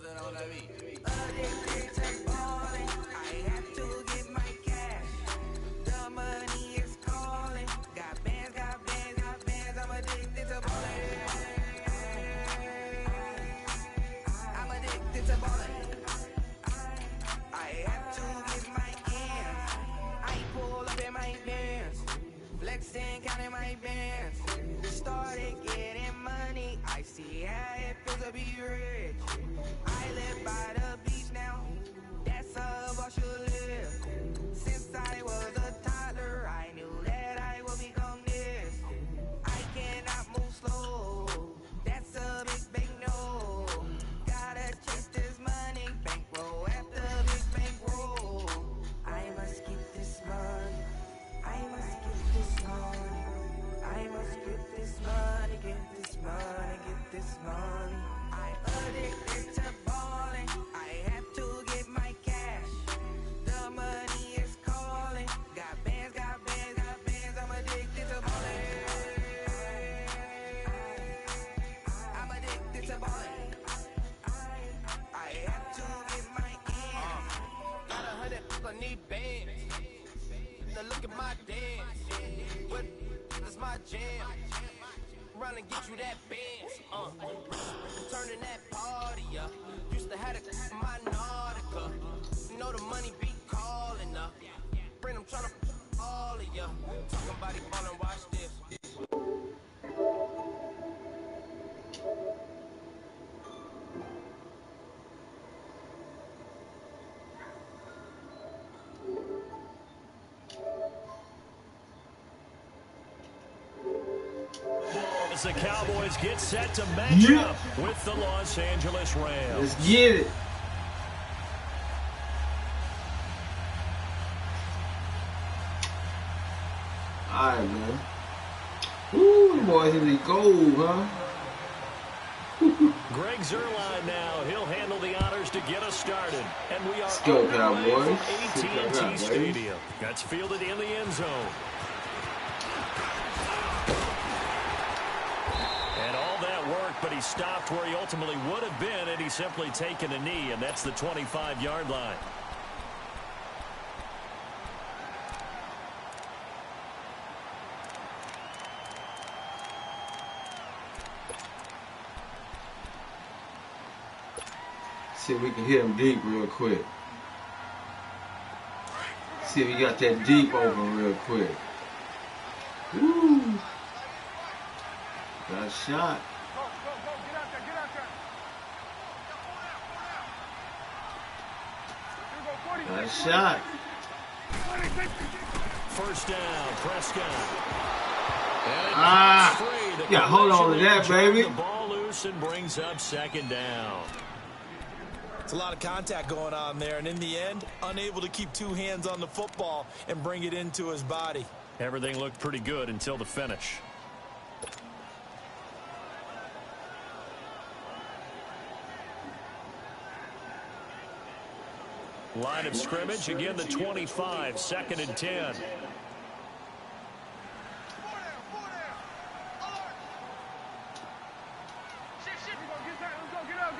Addicted to balling, I have to get my cash. The money is calling. Got bands, got bands, got bands. I'm addicted to balling. I'm addicted to balling. I have to get my ends. I pull up in my bands, flexing, counting my bands. Started getting money. I see how it feels to be rich. I live by the beach now. That's how I should live. Since I was a toddler, I knew that I would become this. I cannot move slow. That's a big no. Gotta chase this money, bankroll after big bankroll. I must get this money. I must get this money. I must get this money, get this money, get this money. I'm addicted to balling. I have to get my cash. The money is calling. Got bands, got bands, got bands. I'm addicted to balling. I'm addicted to balling. I have to get my ends. Got 100, I need bands. Now look at my dance. What is my jam? Run and get you that bands. Turning that party up. Used to have it my Nautica. You know the money be calling up. Bring them trying to all of ya. Talking about it, ballin', watch this. As the Cowboys get set to match up with the Los Angeles Rams. Let's get it. All right, man. Ooh, the boys in the gold, huh? Greg Zuerlein now. He'll handle the honors to get us started. And we are Let's go, underway Cowboys. from AT&T Stadium. That's fielded in the end zone. And all that work, but he stopped where he ultimately would have been had he simply taken a knee, and that's the 25-yard line. See if we can hit him deep real quick. See if we got that deep open real quick. Woo! Got a shot. Go, get out there, get out there. Here we go, 40. Got a shot. First down, Prescott. Yeah, hold on to that, baby. The ball loose and brings up second down. It's a lot of contact going on there, and in the end, unable to keep two hands on the football and bring it into his body. Everything looked pretty good until the finish. Line of scrimmage, again the 25, 2nd and 10. Get out.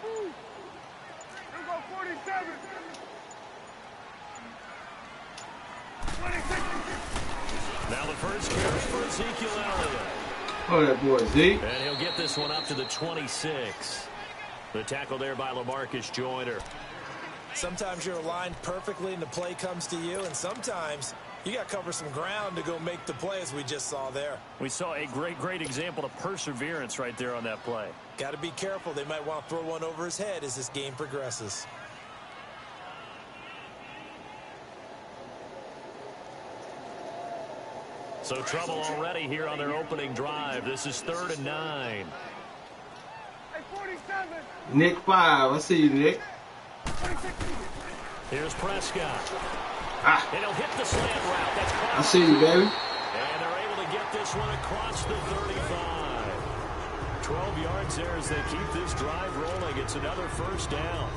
Here we go, 47. 26. Now the first carry for Ezekiel Elliott. Oh, that boy Zeke. And he'll get this one up to the 26. The tackle there by LaMarcus Joyner. Sometimes you're aligned perfectly and the play comes to you, and sometimes you got to cover some ground to go make the play, as we just saw there. We saw a great example of perseverance right there on that play. Got to be careful. They might want to throw one over his head as this game progresses. So trouble already here on their opening drive. This is 3rd and 9. Hey, 47. Nick 5. I see you, Nick. 26. Here's Prescott. Ah, And he'll hit the slant route. That's caught. I see you, baby. And they're able to get this one across the 35. 12 yards there as they keep this drive rolling. It's another first down.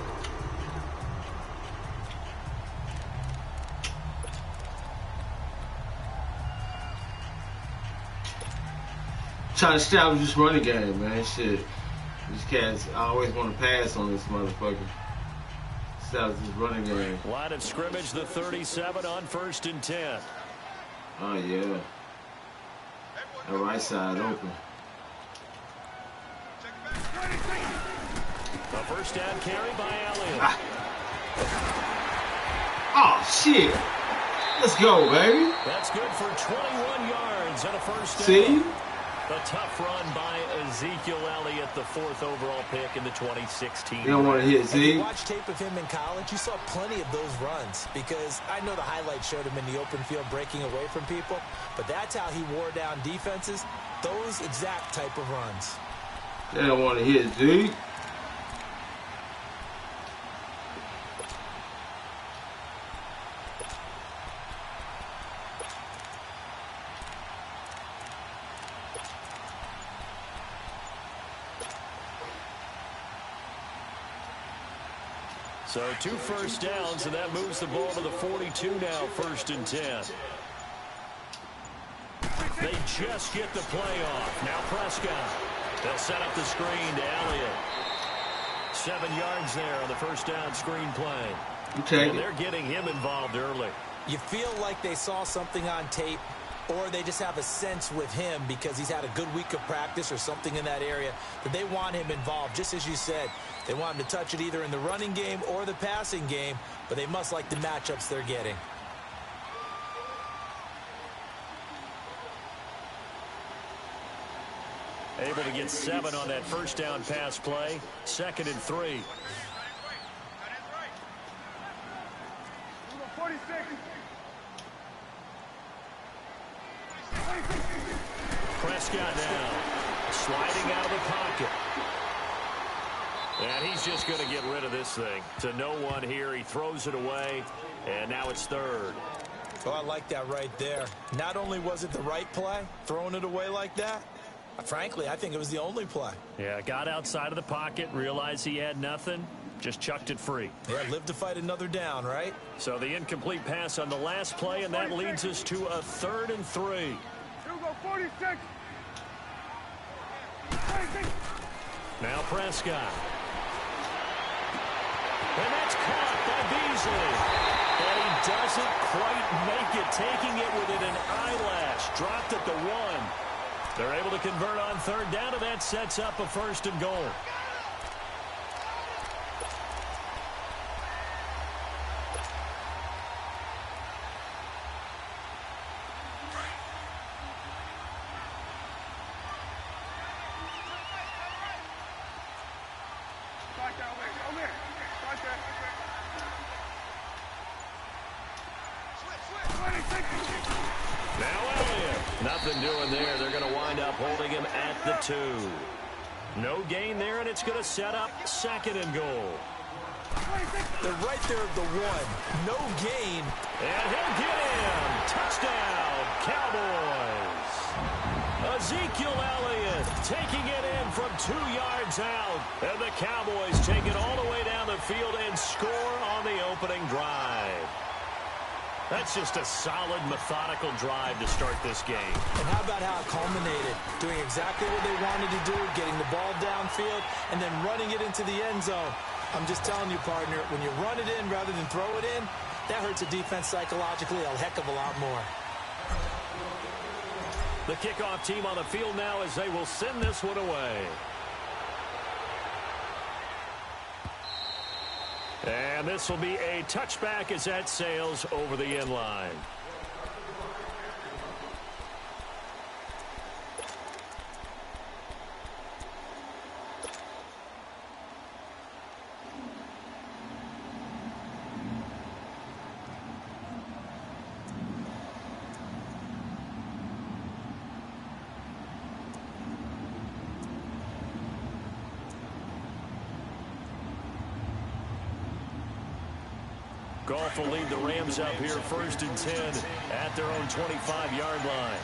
Trying to establish this running game, man. Shit. These cats, I always want to pass on this motherfucker. Establish this running game. Line of scrimmage, the 37 on 1st and 10. Oh, yeah. The right side open. The first down carry by Elliott. Ah. Oh, shit. Let's go, baby. That's good for 21 yards and a first down. See? A tough run by Ezekiel Elliott, the 4th overall pick in the 2016. You don't want to hit If you Z. watch tape of him in college, you saw plenty of those runs because I know the highlights showed him in the open field breaking away from people, but that's how he wore down defenses, those exact type of runs. They don't want to hit Z. So 2 first downs, and that moves the ball to the 42 now, 1st and 10. They just get the play off. Now Prescott. They'll set up the screen to Elliott. 7 yards there on the first down screen play. And they're getting him involved early. You feel like they saw something on tape, or they just have a sense with him because he's had a good week of practice or something in that area that they want him involved. Just as you said, they want him to touch it either in the running game or the passing game, but they must like the matchups they're getting. Able to get 7 on that first down pass play. 2nd and 3. 46. Prescott now sliding out of the pocket. And he's just going to get rid of this thing. To no one here. He throws it away, and now it's 3rd. Oh, I like that right there. Not only was it the right play, throwing it away like that, frankly, I think it was the only play. Yeah, got outside of the pocket, realized he had nothing, just chucked it free. Yeah, live to fight another down, right? So the incomplete pass on the last play, and that leads us to a 3rd and 3. Here we go, 46. Now Prescott. And that's caught by Beasley. And he doesn't quite make it, taking it within an eyelash. Dropped at the 1. They're able to convert on 3rd down, and that sets up a 1st and goal. Now Elliott. Nothing doing there. They're going to wind up holding him at the 2. No gain there, and it's going to set up 2nd and goal. They're right there at the 1. No gain. And he'll get in. Touchdown, Cowboys. Ezekiel Elliott taking it in from 2 yards out. And the Cowboys take it all the way down the field and score on the opening drive. That's just a solid, methodical drive to start this game. And how about how it culminated? Doing exactly what they wanted to do, getting the ball downfield, and then running it into the end zone. I'm just telling you, partner, when you run it in rather than throw it in, that hurts a defense psychologically a heck of a lot more. The kickoff team on the field now as they will send this one away. And this will be a touchback as that sails over the end line. Goff will lead the Rams up here 1st and 10 at their own 25-yard line.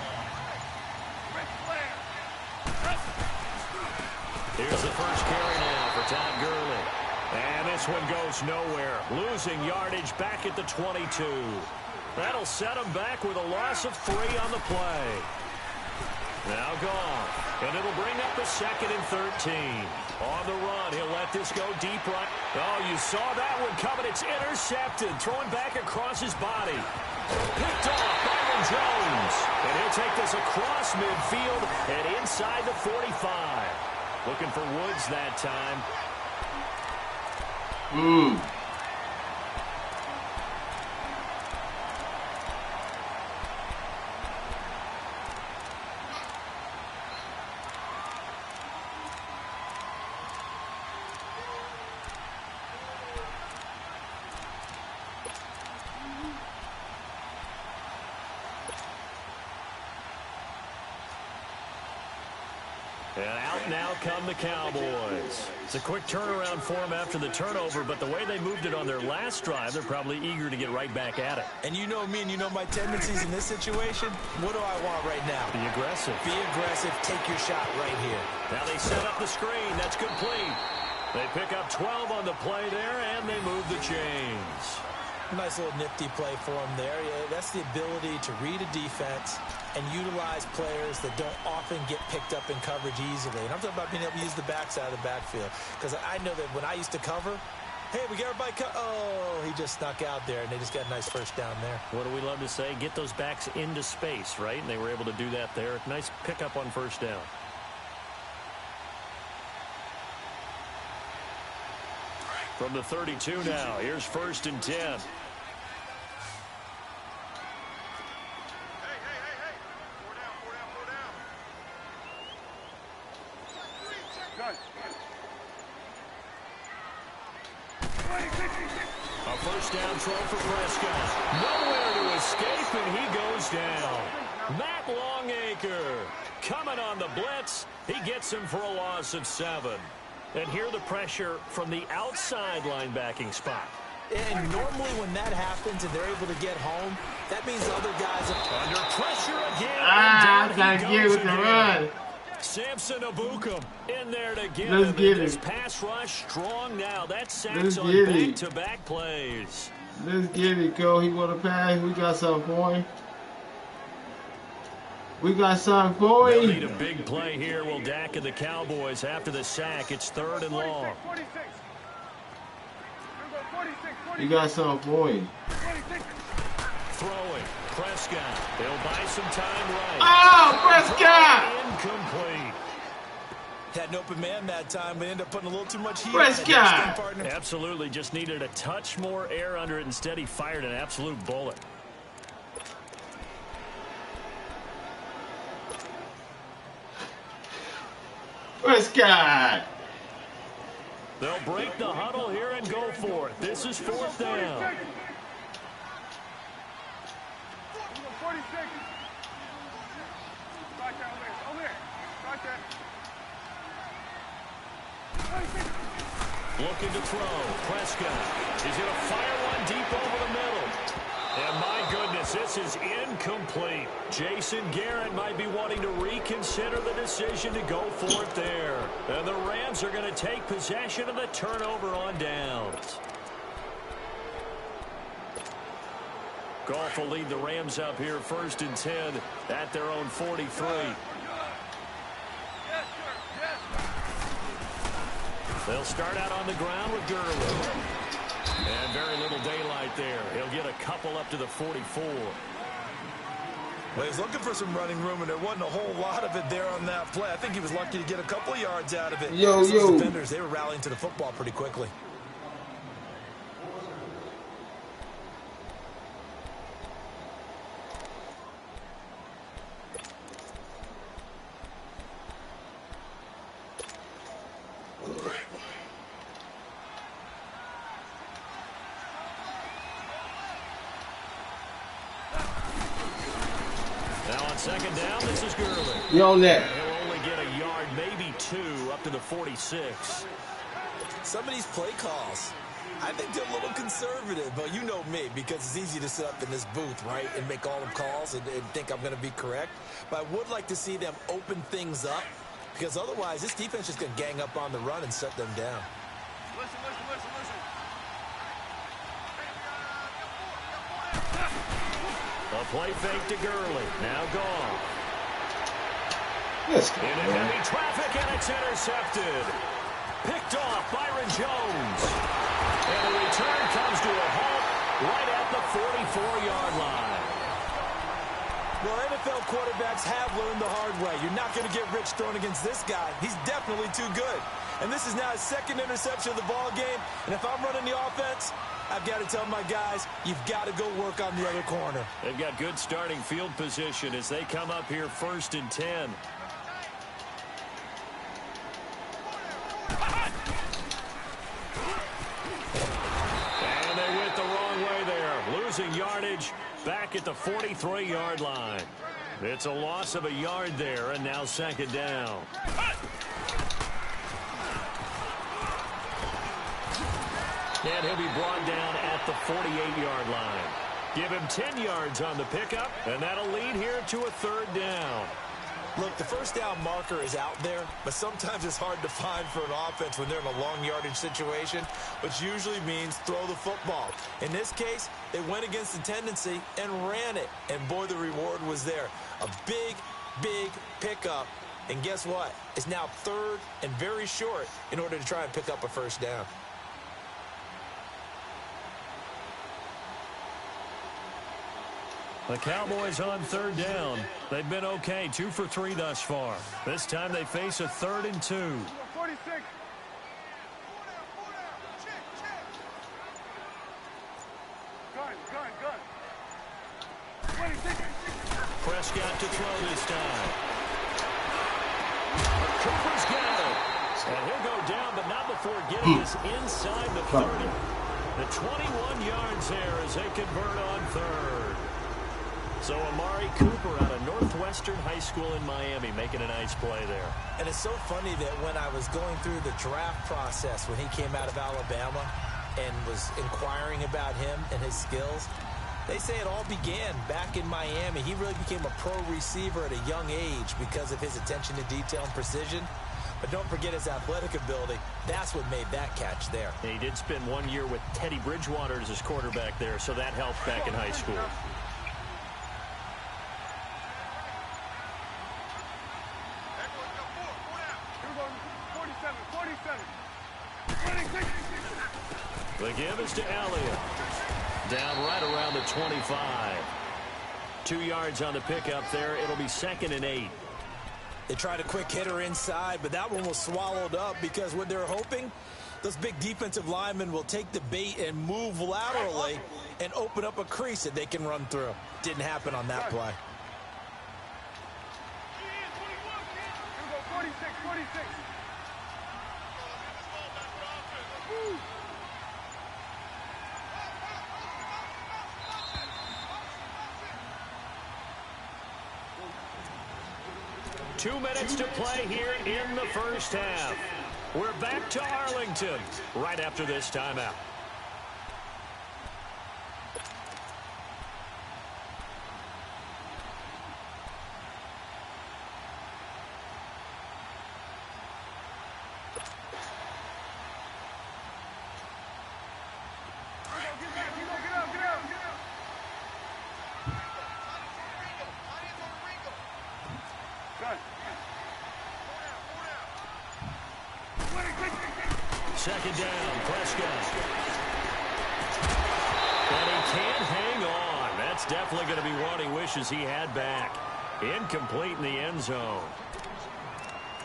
Here's the first carry now for Todd Gurley. And this one goes nowhere. Losing yardage back at the 22. That'll set him back with a loss of 3 on the play. Now Goff. And it'll bring up a 2nd and 13. On the run, he'll let this go deep right. Oh, you saw that one coming. It's intercepted. Throwing back across his body. Picked off Byron Jones. And he'll take this across midfield and inside the 45. Looking for Woods that time. And out now come the Cowboys. It's a quick turnaround for them after the turnover, but the way they moved it on their last drive, they're probably eager to get right back at it. And you know me and you know my tendencies in this situation. What do I want right now? Be aggressive. Be aggressive. Take your shot right here. Now they set up the screen. That's complete. They pick up 12 on the play there, and they move the chains. Nice little nifty play for him there. Yeah, that's the ability to read a defense and utilize players that don't often get picked up in coverage easily. And I'm talking about being able to use the backside of the backfield. Because I know that when I used to cover, hey, we got everybody oh, he just snuck out there, and they just got a nice first down there. What do we love to say? Get those backs into space, right? And they were able to do that there. Nice pickup on first down. From the 32 now, here's 1st and 10. A first down throw for Prescott. Nowhere to escape, and he goes down. Matt Longacre coming on the blitz. He gets him for a loss of 7. And here the pressure from the outside linebacking spot. And normally when that happens and they're able to get home, that means other guys are under pressure again. I gotta get with the run. Samson Abukum in there to get Let's him. get This it. pass rush strong now. That's Let's sacks on get it. back-to-back plays. Let's get it, Cole. He want to pass. We got something for him. We got something for They'll him. need a big play here. Will Dak and the Cowboys after the sack. It's 3rd and long. 46. We got something for him. Throwing. Prescott. They'll buy some time right. Oh, Prescott! Incomplete. had an open man that time, but ended up putting a little too much heat Prescott! on it. Absolutely. Just needed a touch more air under it. Instead, he fired an absolute bullet. Prescott! They'll break the huddle here and go for it. This is 4th down. 40 seconds. Start that over there. Start that. 20 seconds. Looking to throw. Prescott. He's going to fire one deep over the middle. And my goodness, this is incomplete. Jason Garrett might be wanting to reconsider the decision to go for it there. And the Rams are going to take possession of the turnover on downs. Goff will lead the Rams up here 1st and 10 at their own 43. They'll start out on the ground with Gurley. And very little daylight there. He'll get a couple up to the 44. Well, he's looking for some running room, and there wasn't a whole lot of it there on that play. I think he was lucky to get a couple of yards out of it. Those defenders, they were rallying to the football pretty quickly. Now on 2nd down, this is Gurley. You on that? He'll only get a yard, maybe 2, up to the 46. Some of these play calls, I think they're a little conservative, but you know me, because it's easy to sit up in this booth, right, and make all the calls and think I'm going to be correct. But I would like to see them open things up, because otherwise this defense is going to gang up on the run and shut them down. Listen. A play fake to Gurley. Now Goff. Let's go, Into man. heavy traffic, and it's intercepted. Picked off Byron Jones. And the return comes to a halt right at the 44-yard line. Well, NFL quarterbacks have learned the hard way. You're not going to get rich throwing against this guy. He's definitely too good. And this is now his second interception of the ball game. And if I'm running the offense, I've got to tell my guys, you've got to go work on the other corner. They've got good starting field position as they come up here 1st and 10. And they went the wrong way there, losing yardage back at the 43-yard line. It's a loss of a yard there, and now 2nd down. And he'll be brought down at the 48-yard line. Give him 10 yards on the pickup, and that'll lead here to a 3rd down. Look, the first down marker is out there, but sometimes it's hard to find for an offense when they're in a long yardage situation, which usually means throw the football. In this case, they went against the tendency and ran it, and boy, the reward was there. A big, big pickup, and guess what? It's now 3rd and very short in order to try and pick up a 1st down. The Cowboys on 3rd down. They've been okay, 2 for 3 thus far. This time they face a 3rd and 2. 46. Gun. 26. Prescott to throw this time. Cooper's got it. And he'll go down, but not before getting this inside the 30. The 21 yards there as they convert on 3rd. So Amari Cooper out of Northwestern High School in Miami making a nice play there. And it's so funny that when I was going through the draft process when he came out of Alabama and was inquiring about him and his skills, they say it all began back in Miami. He really became a pro receiver at a young age because of his attention to detail and precision. But don't forget his athletic ability. That's what made that catch there. He did spend 1 year with Teddy Bridgewater as his quarterback there, so that helped back in high school. The give is to Elliott. Down right around the 25. 2 yards on the pickup there. It'll be 2nd and 8. They tried a quick hitter inside, but that one was swallowed up because what they're hoping, those big defensive linemen will take the bait and move laterally and open up a crease that they can run through. Didn't happen on that play. 46. Woo. 2 minutes to play here in the 1st half. We're back to Arlington right after this timeout. Second down, Prescott. And he can't hang on. That's definitely going to be one he wishes he had back. Incomplete in the end zone.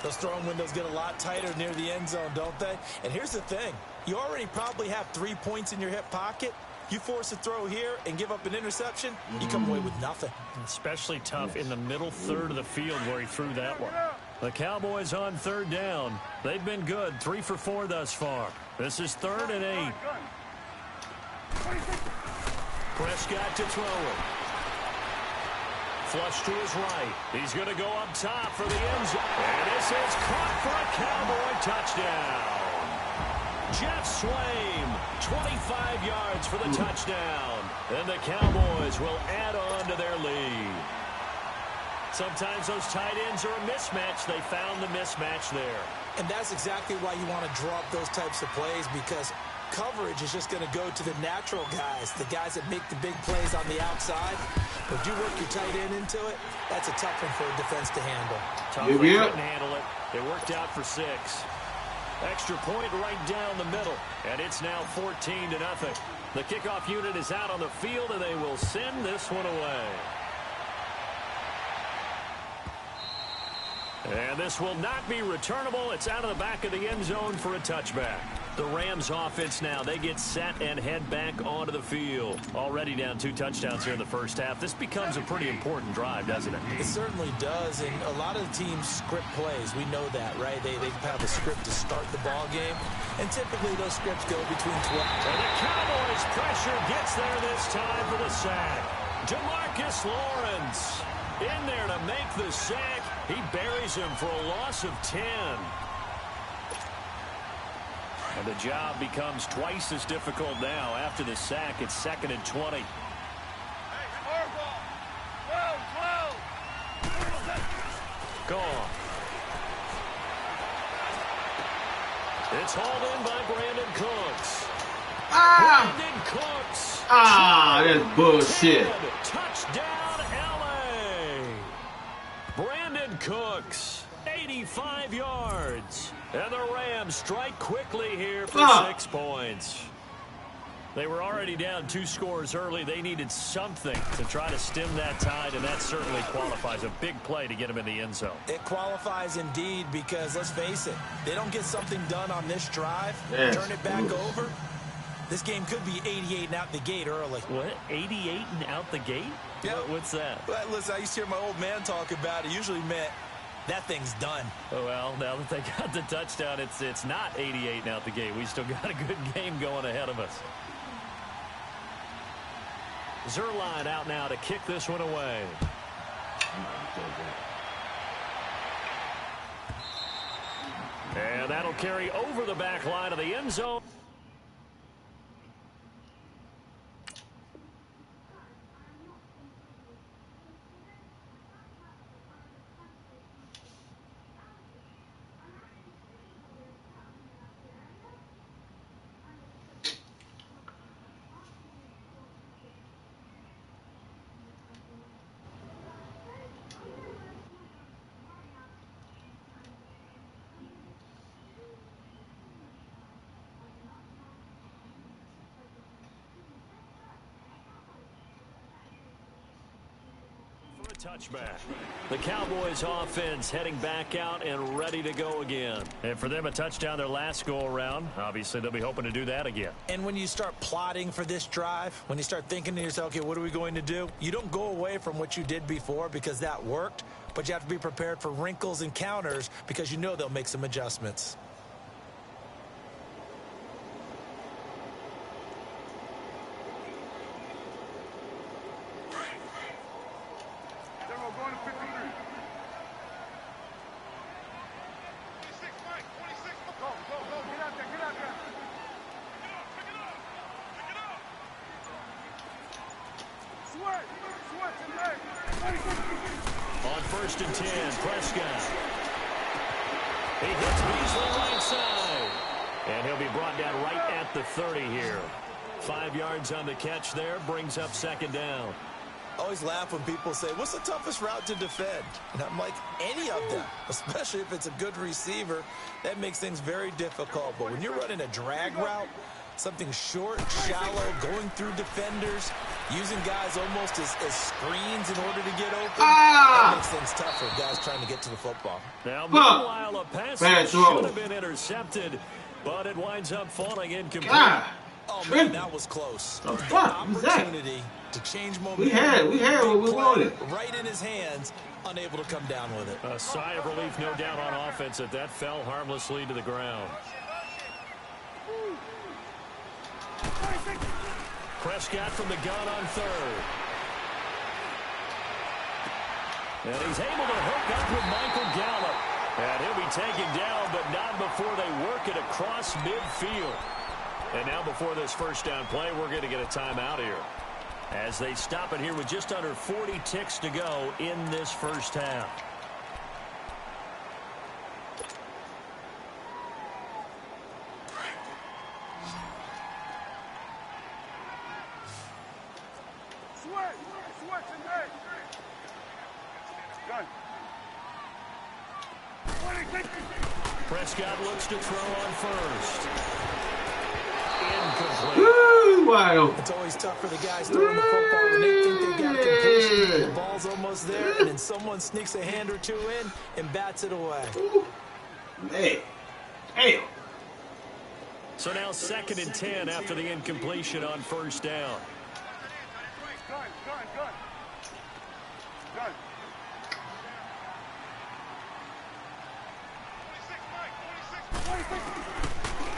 Those throwing windows get a lot tighter near the end zone, don't they? And here's the thing. You already probably have 3 points in your hip pocket. You force a throw here and give up an interception, you come away with nothing. Especially tough in the middle third of the field where he threw that one. The Cowboys on 3rd down. They've been good, 3 for 4 thus far. This is 3rd and 8. Prescott to throw it. Flush to his right. He's going to go up top for the end zone. And this is caught for a Cowboy touchdown. Jeff Swaim, 25 yards for the touchdown. And the Cowboys will add on to their lead. Sometimes those tight ends are a mismatch. They found the mismatch there. And that's exactly why you want to draw up those types of plays, because Coverage is just going to go to the natural guys, the guys that make the big plays on the outside. But do work your tight end into it. That's a tough one for a defense to handle. Tough, they couldn't handle it. It worked out for 6. Extra point right down the middle, and it's now 14-0. The kickoff unit is out on the field, and they will send this one away. And this will not be returnable. It's out of the back of the end zone for a touchback. The Rams offense now, they get set and head back onto the field. Already down 2 touchdowns here in the first half. This becomes a pretty important drive, doesn't it? It certainly does, and a lot of the teams script plays. We know that, right? They have a script to start the ball game, and typically those scripts go between 12. And the Cowboys pressure gets there this time for the sack. Jamarcus Lawrence in there to make the sack. He buries him for a loss of 10. And the job becomes twice as difficult now. After the sack, it's 2nd and 20. Hey, Harbaugh. 12. Gone. It's hauled in by Brandon Cooks. Brandon Cooks. That's bullshit. Touchdown, L.A. Brandon Cooks, 85 yards. And the Rams strike quickly here for 6 points. They were already down 2 scores early. They needed something to try to stem that tide, and that certainly qualifies. A big play to get them in the end zone. It qualifies indeed because, let's face it, they don't get something done on this drive, turn it back over. This game could be 88 and out the gate early. What? 88 and out the gate? Yeah. What's that? Well, listen, I used to hear my old man talk about it. Usually meant that thing's done. Oh, well, now that they got the touchdown, it's not 88 and out the gate. We still got a good game going ahead of us. Zerline out now to kick this one away. And that'll carry over the back line of the end zone. Touchback. The Cowboys offense heading back out and ready to go again. And for them, a touchdown their last go around. Obviously, they'll be hoping to do that again. And when you start plotting for this drive, when you start thinking to yourself, okay, what are we going to do? You don't go away from what you did before because that worked, but you have to be prepared for wrinkles and counters because you know they'll make some adjustments. On 1st and 10, Prescott. He hits Beasley right side. And he'll be brought down right at the 30 here. 5 yards on the catch there, brings up 2nd down. I always laugh when people say, what's the toughest route to defend? And I'm like, any of them, especially if it's a good receiver. That makes things very difficult. But when you're running a drag route, something short, shallow, going through defenders, using guys almost as screens in order to get open, that makes things tough for guys trying to get to the football. Now, meanwhile, a pass should have been intercepted, but it winds up falling incomplete. Oh, man, that was close. The opportunity to change momentum. We had what we wanted. Right in his hands, unable to come down with it. A sigh of relief, no doubt, on offense that fell harmlessly to the ground. Prescott from the gun on 3rd. And he's able to hook up with Michael Gallup. And he'll be taken down, but not before they work it across midfield. And now before this first down play, we're going to get a timeout here, as they stop it here with just under 40 ticks to go in this first half. Prescott looks to throw on first. Incomplete. Woo, wow. It's always tough for the guys throwing the football when they think they've got a completion. The ball's almost there, and then someone sneaks a hand or two in and bats it away. Man, damn. So now 2nd and 10 after the incompletion on first down.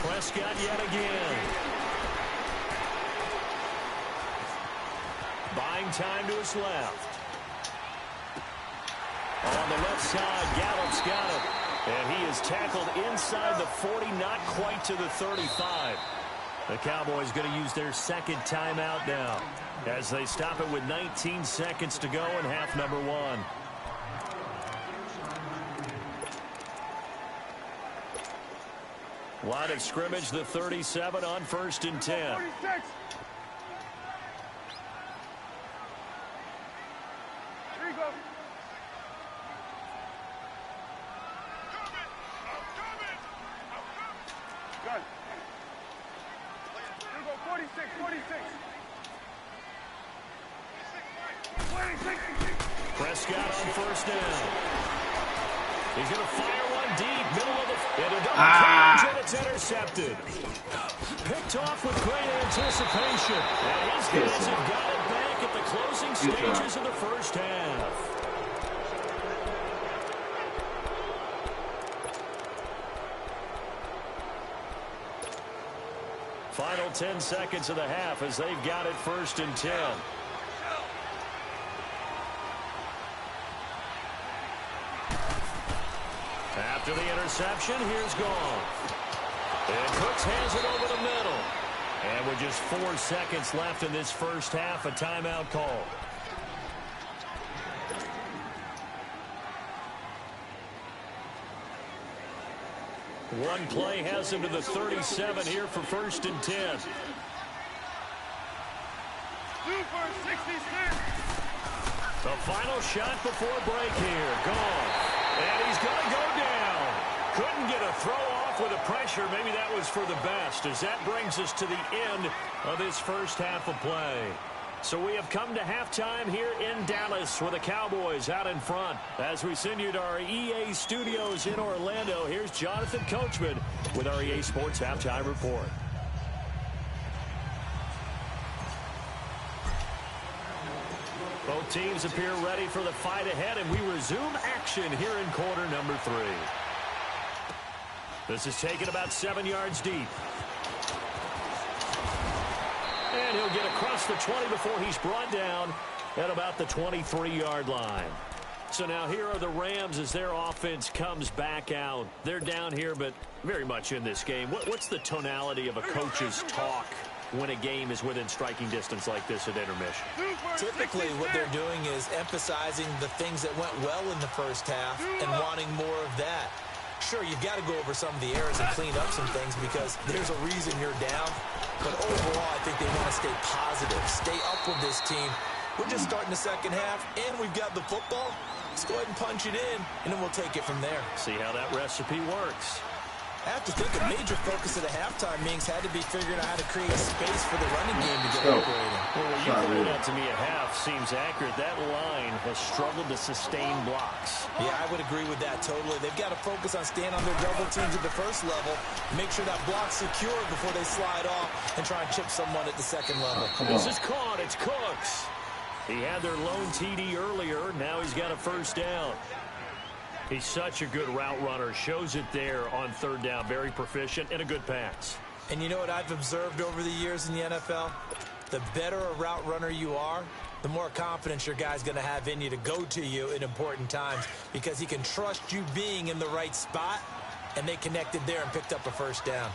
Prescott yet again. Buying time to his left. On the left side, Gallup's got it. And he is tackled inside the 40, not quite to the 35. The Cowboys going to use their 2nd timeout now as they stop it with 19 seconds to go in half number 1. Line of scrimmage, the 37 on 1st and 10. 46. Here you go. Gun. Here you go, 46, 46. 26. Prescott on first down. He's going to fire one deep, middle of the and a double coverage, and it's intercepted. Picked off with great anticipation. And these guys have got it back at the closing stages of the first half. Final 10 seconds of the half as they've got it 1st and 10. After the interception, here's Gone. And Cooks has it over the middle. And with just 4 seconds left in this first half, a timeout call. One play has him to the 37 here for 1st and 10. 2 for 66. The final shot before break here. Gone. And he's going to go down. Couldn't get a throw off with the pressure. Maybe that was for the best, as that brings us to the end of this first half of play. So we have come to halftime here in Dallas with the Cowboys out in front. As we send you to our EA studios in Orlando, here's Jonathan Coachman with our EA Sports Halftime Report. Both teams appear ready for the fight ahead, and we resume action here in quarter number 3. This is taken about 7 yards deep. And he'll get across the 20 before he's brought down at about the 23-yard line. So now here are the Rams as their offense comes back out. They're down here, but very much in this game. What's the tonality of a coach's talk when a game is within striking distance like this at intermission? Typically, what they're doing is emphasizing the things that went well in the first half and wanting more of that. Sure, you've got to go over some of the errors and clean up some things because there's a reason you're down. But overall, I think they want to stay positive, stay up with this team. We're just starting the second half, and we've got the football. Let's go ahead and punch it in, and then we'll take it from there. See how that recipe works. I have to think a major focus of the halftime meetings had to be figuring out how to create space for the running game to get operating. Well, what you pointed out to me at half seems accurate. That line has struggled to sustain blocks. Yeah, I would agree with that totally. They've got to focus on staying on their double teams at the first level, make sure that block's secure before they slide off and try and chip someone at the second level. This is caught. It's Cooks. He had their lone TD earlier. Now he's got a first down. He's such a good route runner. Shows it there on third down. Very proficient and a good pass. And you know what I've observed over the years in the NFL? The better a route runner you are, the more confidence your guy's going to have in you to go to you in important times because he can trust you being in the right spot, and they connected there and picked up a first down.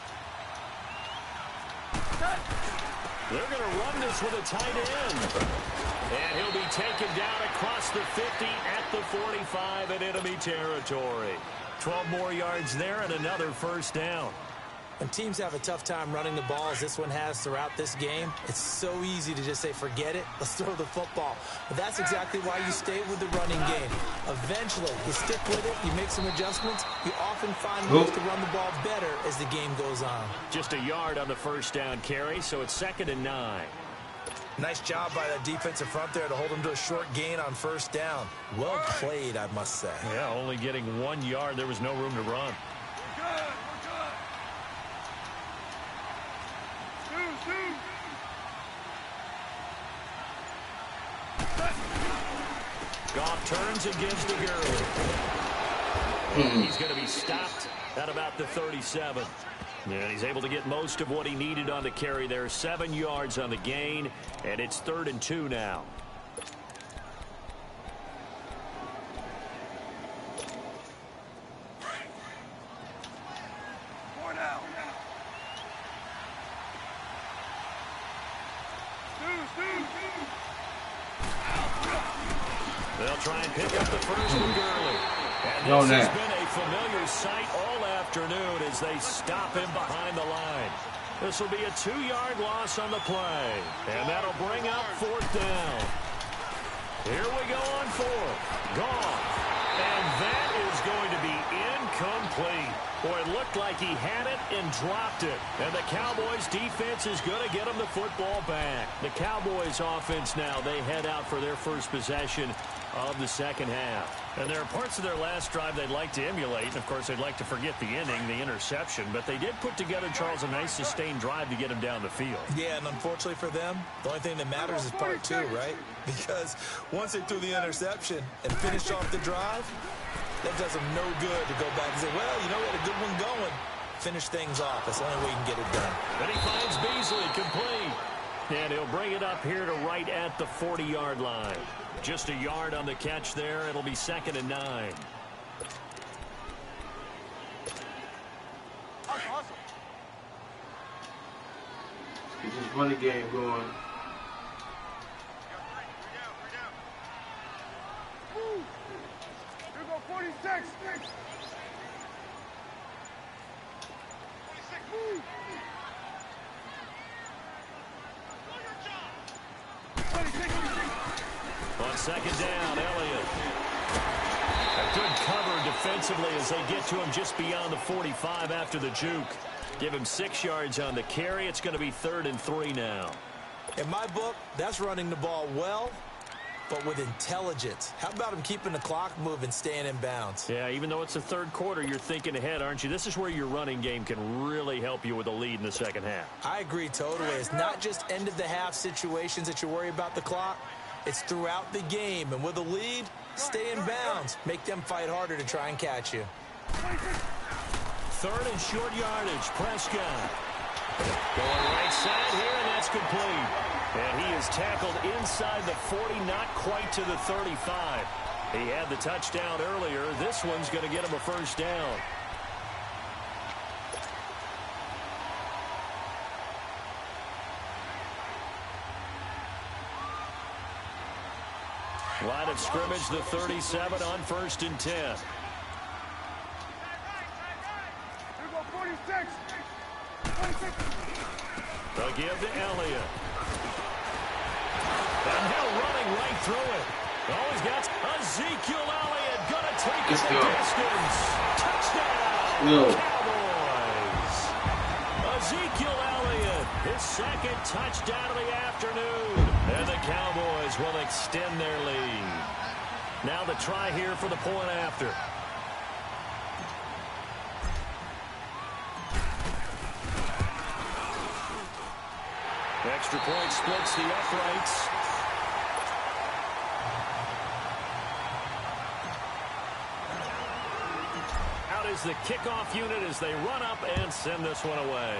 They're going to run this with a tight end. And he'll be taken down across the 50 at the 45 in enemy territory. 12 more yards there and another first down. When teams have a tough time running the ball, as this one has throughout this game, it's so easy to just say, forget it, let's throw the football. But that's exactly why you stay with the running game. Eventually, you stick with it, you make some adjustments, you often find ways to run the ball better as the game goes on. Just a yard on the first down carry, so it's 2nd and 9. Nice job by that defensive front there to hold them to a short gain on first down. Well played, I must say. Yeah, only getting 1 yard. There was no room to run. Goff turns and gives to Gurley. He's going to be stopped at about the 37. And he's able to get most of what he needed on the carry there. 7 yards on the gain, and it's 3rd and 2 now. They'll try and pick up the first with Gurley. And this has been a familiar sight all afternoon as they stop him behind the line. This will be a 2-yard loss on the play. And that'll bring up 4th down. Here we go on 4th. Gone. And that is going to be incomplete. Boy, it looked like he had it and dropped it. And the Cowboys defense is going to get him the football back. The Cowboys offense now, they head out for their first possession of the second half. And there are parts of their last drive they'd like to emulate. And, of course, they'd like to forget the inning, the interception. But they did put together, Charles, a nice sustained drive to get him down the field. Yeah, and unfortunately for them, the only thing that matters is part 2, right? Because once they threw the interception and finished off the drive, that does them no good to go back and say, well, you know, we had a good one going. Finish things off. That's the only way you can get it done. And he finds Beasley complete. And he'll bring it up here to right at the 40-yard line. Just a yard on the catch there. It'll be 2nd and 9. Awesome. Get this running game going. Here go 46. 26. On 2nd down, Elliott. A good cover defensively as they get to him just beyond the 45 after the juke. Give him 6 yards on the carry. It's going to be 3rd and 3 now. In my book, that's running the ball well, but with intelligence. How about him keeping the clock moving, staying in bounds? Yeah, even though it's the 3rd quarter, you're thinking ahead, aren't you? This is where your running game can really help you with a lead in the second half. I agree totally. It's not just end-of-the-half situations that you worry about the clock. It's throughout the game. And with a lead, stay in bounds. Make them fight harder to try and catch you. 3rd and short yardage. Prescott. Going right side here, and that's complete. And he is tackled inside the 40, not quite to the 35. He had the touchdown earlier. This one's going to get him a first down. Line of scrimmage, the 37 on 1st and 10. Here go 46. 26. They'll give to Elliott. And Hill running right through it. Oh, he's got Ezekiel Elliott going to take it the distance. Touchdown, Cowboys. Ezekiel Elliott, his 2nd touchdown of the afternoon. And the Cowboys will extend their lead. Now the try here for the point after. Extra point splits the uprights. Out is the kickoff unit as they run up and send this one away.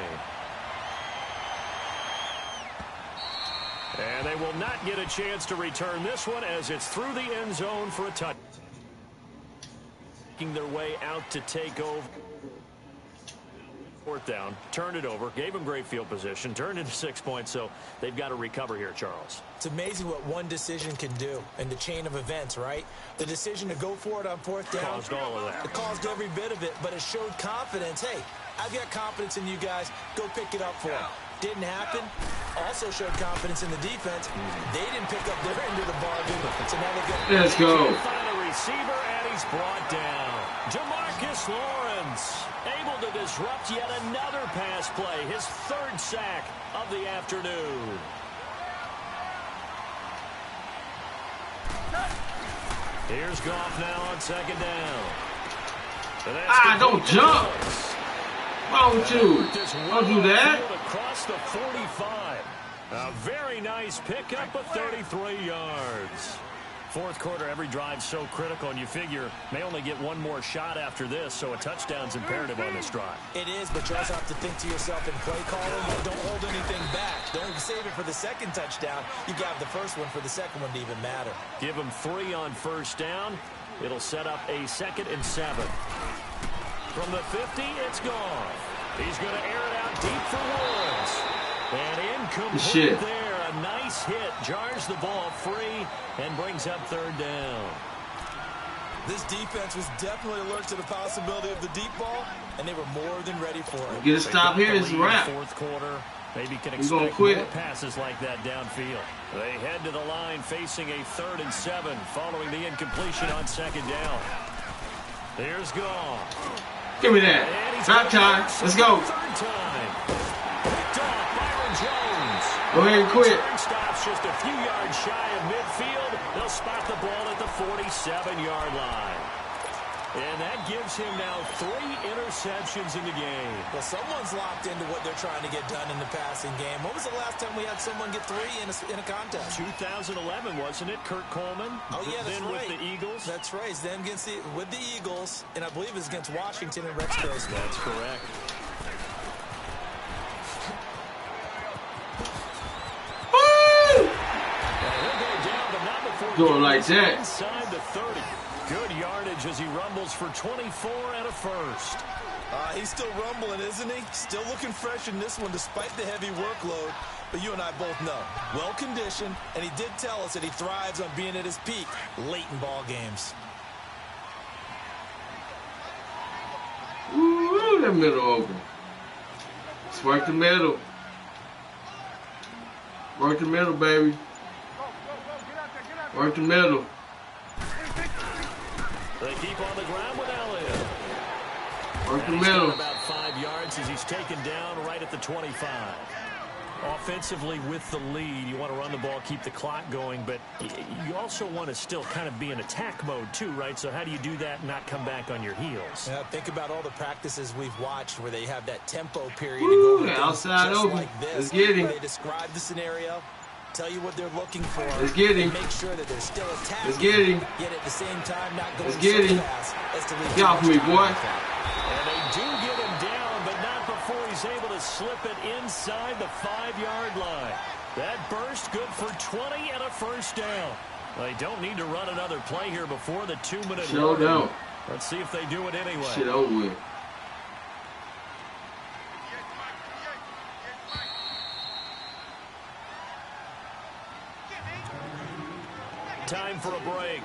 And they will not get a chance to return this one as it's through the end zone for a touchdown. Making their way out to take over. 4th down, turned it over, gave them great field position, turned into 6 points, so they've got to recover here, Charles. It's amazing what one decision can do in the chain of events, right? The decision to go for it on 4th down Caused all of that. It caused every bit of it, but it showed confidence. Hey, I've got confidence in you guys. Go pick it up for them. Didn't happen. Also showed confidence in the defense. They didn't pick up their end of the bargain. So now they've got... Let's go. Find a receiver, and he's brought down. Demarcus Lawrence able to disrupt yet another pass play. His third sack of the afternoon. Here's Goff now on second down. Don't jump. Why don't you? Don't do that. Across the 45. A very nice pickup of 33 yards. Fourth quarter, every drive's so critical, and you figure may only get one more shot after this, so a touchdown's imperative on this drive. It is, but you also have to think to yourself in play calling, don't hold anything back. Don't save it for the second touchdown. You got the first one for the second one to even matter. Give him 3 on first down. It'll set up a 2nd and 7. From the 50, it's gone. He's going to air it out deep for Woods. And incomplete there. A nice hit. Jars the ball free and brings up third down. This defense was definitely alert to the possibility of the deep ball, and they were more than ready for it. Get a stop here. It's a wrap. Fourth quarter. Maybe can expect more passes like that downfield. They head to the line facing a 3rd and 7 following the incompletion on second down. Here's Goff. Give me that. Trap time. Let's go. Third time. Picked off Byron Jones. Go ahead and quit. Stops just a few yards shy of midfield. They'll spot the ball at the 47-yard line. And that gives him now 3 interceptions in the game. Well, someone's locked into what they're trying to get done in the passing game. When was the last time we had someone get 3 in a contest? 2011, wasn't it? Kurt Coleman. Oh, yeah, that's then right. With the Eagles. That's right. Then with the Eagles, and I believe it was against Washington and Rex Grossman. That's correct. Going like that. Inside the 30. Good yardage as he rumbles for 24 and a first. He's still rumbling, isn't he? Still looking fresh in this one despite the heavy workload. But you and I both know, well-conditioned, and he did tell us that he thrives on being at his peak late in ball games. Ooh, that middle open. Let's work the middle. Work the middle, baby. Work the middle. They keep on the ground with Elliott. Work the middle. About 5 yards as he's taken down right at the 25. Offensively with the lead, you want to run the ball, keep the clock going, but you also want to still kind of be in attack mode too, right? So how do you do that and not come back on your heels? Yeah, think about all the practices we've watched where they have that tempo period to go outside open. Like this. Let's get him. They describe the scenario, tell you what they're looking for. Let's get him. Make sure that they're still attacking. Let's get him. Yet at the same time, not going Let's get him. fast as to leave Get off me, boy. And they do get him down, but not before he's able to slip it inside the 5-yard line. That burst good for 20 and a first down. They don't need to run another play here before the 2-minute Sure don't. Let's see if they do it anyway. Shit over with. Time for a break.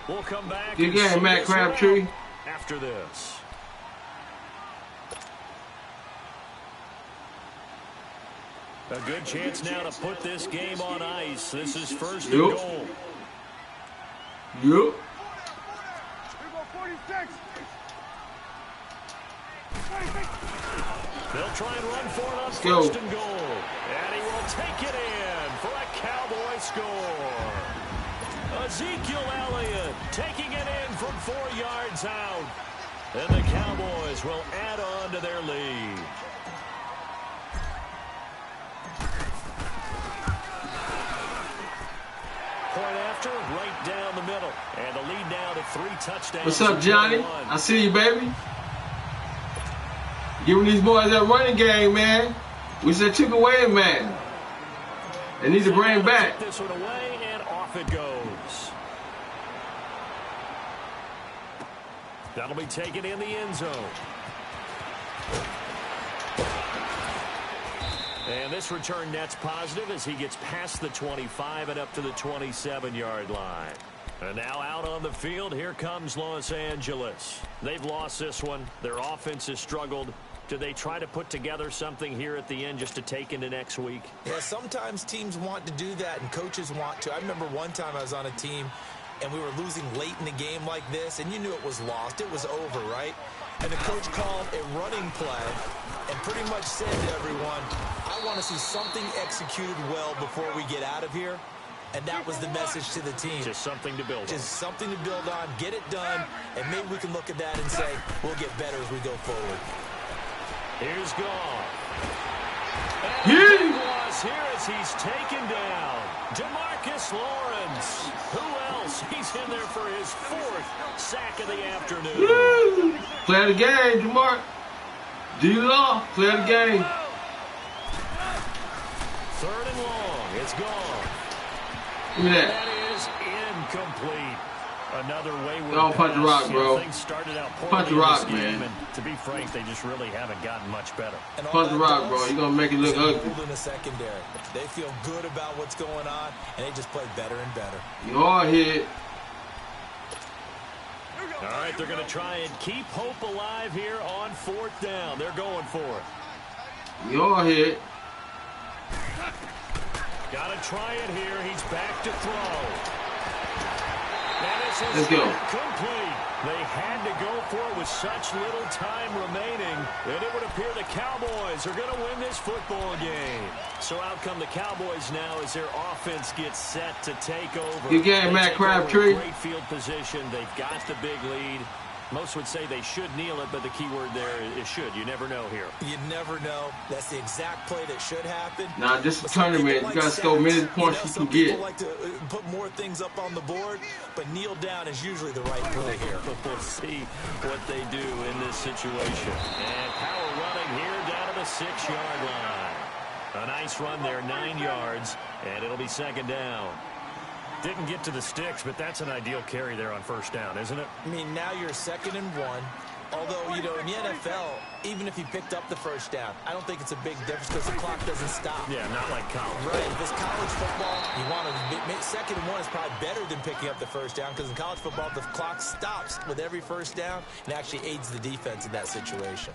We'll come back. Good game, Matt Crabtree. After this. A good chance now to put this game on ice. This is first and goal. Yep. Here we go, 46. 26. They'll try and run for it on first and goal. And he will take it in for a Cowboy score. Ezekiel Elliott taking it in from 4 yards out. And the Cowboys will add on to their lead. Point after, right down the middle. And the lead now to 3 touchdowns. What's up, Johnny? I see you, baby. Giving these boys that running game, man. We said took away, man. They need to bring it back. Take this one away, and off it goes. That'll be taken in the end zone. And this return net's positive as he gets past the 25 and up to the 27-yard line. And now out on the field, here comes Los Angeles. They've lost this one. Their offense has struggled. Do they try to put together something here at the end just to take into next week? Yeah, sometimes teams want to do that, and coaches want to. I remember one time I was on a team, and we were losing late in the game like this, and you knew it was lost. It was over, right? And the coach called a running play and pretty much said to everyone, I want to see something executed well before we get out of here. And that was the message to the team. Just something to build on. Just something to build on, get it done, and maybe we can look at that and say, we'll get better as we go forward. Here's Goff. And a big loss here as he's taken down. DeMarcus Lawrence. Who else? He's in there for his 4th sack of the afternoon. Woo! Play the game, DeMarc. D-Law, play the game. 3rd and long. It's gone. Give me that. That is incomplete. Another wayward Don't punch the rock, bro. Things started out Punch the poorly in rock, this game, man. and to be frank, they just really haven't gotten much better. Punch the rock, bro. You're going to make it look ugly. In the secondary. They feel good about what's going on, and they just play better and better. You hard hit. All right, they're going to try and keep hope alive here on 4th down. They're going for it. You hard hit. Got to try it here. He's back to throw. Let's go. Complete. They had to go for it with such little time remaining, and it would appear the Cowboys are going to win this football game. So out come the Cowboys now as their offense gets set to take over. Good game, Matt Crabtree. Great field position. They've got the big lead. Most would say they should kneel it, but the key word there is should. You never know here. You never know. That's the exact play that should happen. Nah, this is a tournament. You got to score many points you can get. People like to put more things up on the board, but kneel down is usually the right play here. We'll see what they do in this situation. And power running here down to the 6-yard line. A nice run there, 9 yards, and it'll be 2nd down. Didn't get to the sticks, but that's an ideal carry there on 1st down, isn't it? I mean, now you're 2nd and 1. Although, you know, in the NFL, even if you picked up the 1st down, I don't think it's a big difference because the clock doesn't stop. Yeah, not like college. Right. If it's college football, you want to 2nd and 1 is probably better than picking up the 1st down because in college football, the clock stops with every 1st down and actually aids the defense in that situation.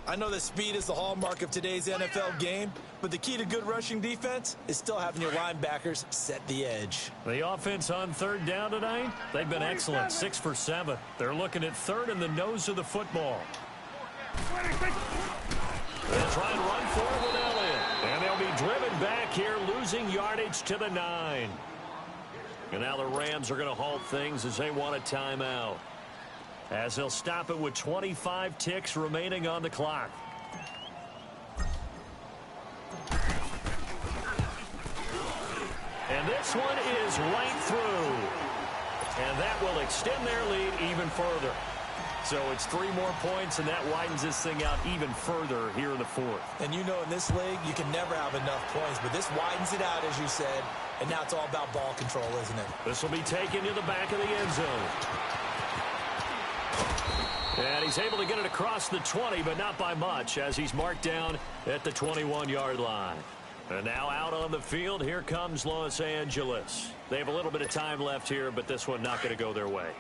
I know that speed is the hallmark of today's NFL game, but the key to good rushing defense is still having your linebackers set the edge. The offense on 3rd down tonight, they've been excellent, 6 for 7. They're looking at 3rd in the nose of the football. They'll try and run forward with Elliott, and they'll be driven back here, losing yardage to the 9. And now the Rams are going to halt things as they want a timeout, as they'll stop it with 25 ticks remaining on the clock. And this one is right through. And that will extend their lead even further. So it's 3 more points, and that widens this thing out even further here in the 4th. And you know, in this league, you can never have enough points, but this widens it out, as you said, and now it's all about ball control, isn't it? This will be taken to the back of the end zone. And he's able to get it across the 20, but not by much, as he's marked down at the 21-yard line. And now out on the field, here comes Los Angeles. They have a little bit of time left here, but this one not going to go their way.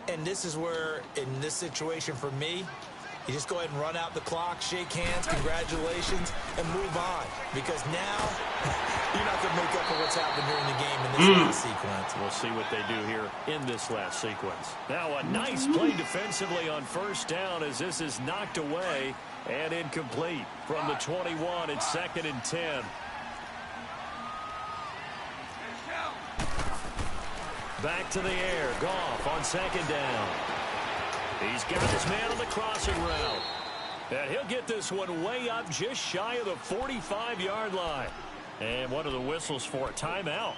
And this is where, in this situation for me, you just go ahead and run out the clock, shake hands, congratulations, and move on. Because now, you're not going to make up for what's happened during the game in this last sequence. We'll see what they do here in this last sequence. Now a nice play defensively on 1st down as this is knocked away and incomplete. From the 21, it's 2nd and 10. Back to the air. Goff on 2nd down. He's got his man on the crossing route. And he'll get this one way up just shy of the 45-yard line. And what are the whistles for? Timeout.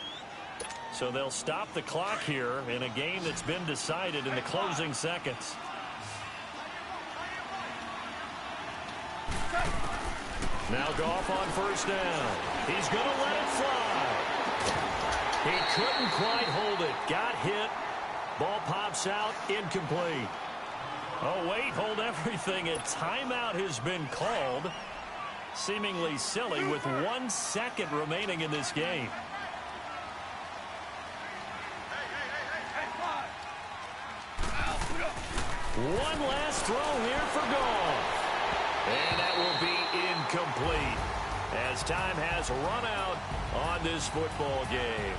So they'll stop the clock here in a game that's been decided in the closing seconds. Now Goff on 1st down. He's going to let it fly. He couldn't quite hold it. Got hit. Ball pops out. Incomplete. Oh, wait. Hold everything. A timeout has been called. Seemingly silly with 1 second remaining in this game. One last throw here for Goff. And that will be incomplete as time has run out on this football game.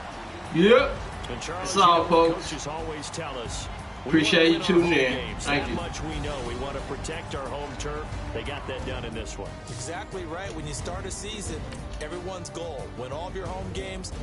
Yep. And Charles, That's all, folks. Coaches always tell us. Appreciate you tuning in. Thank you. That much we know. We want to protect our home turf. They got that done in this one. Exactly right. When you start a season, everyone's goal, win all of your home games,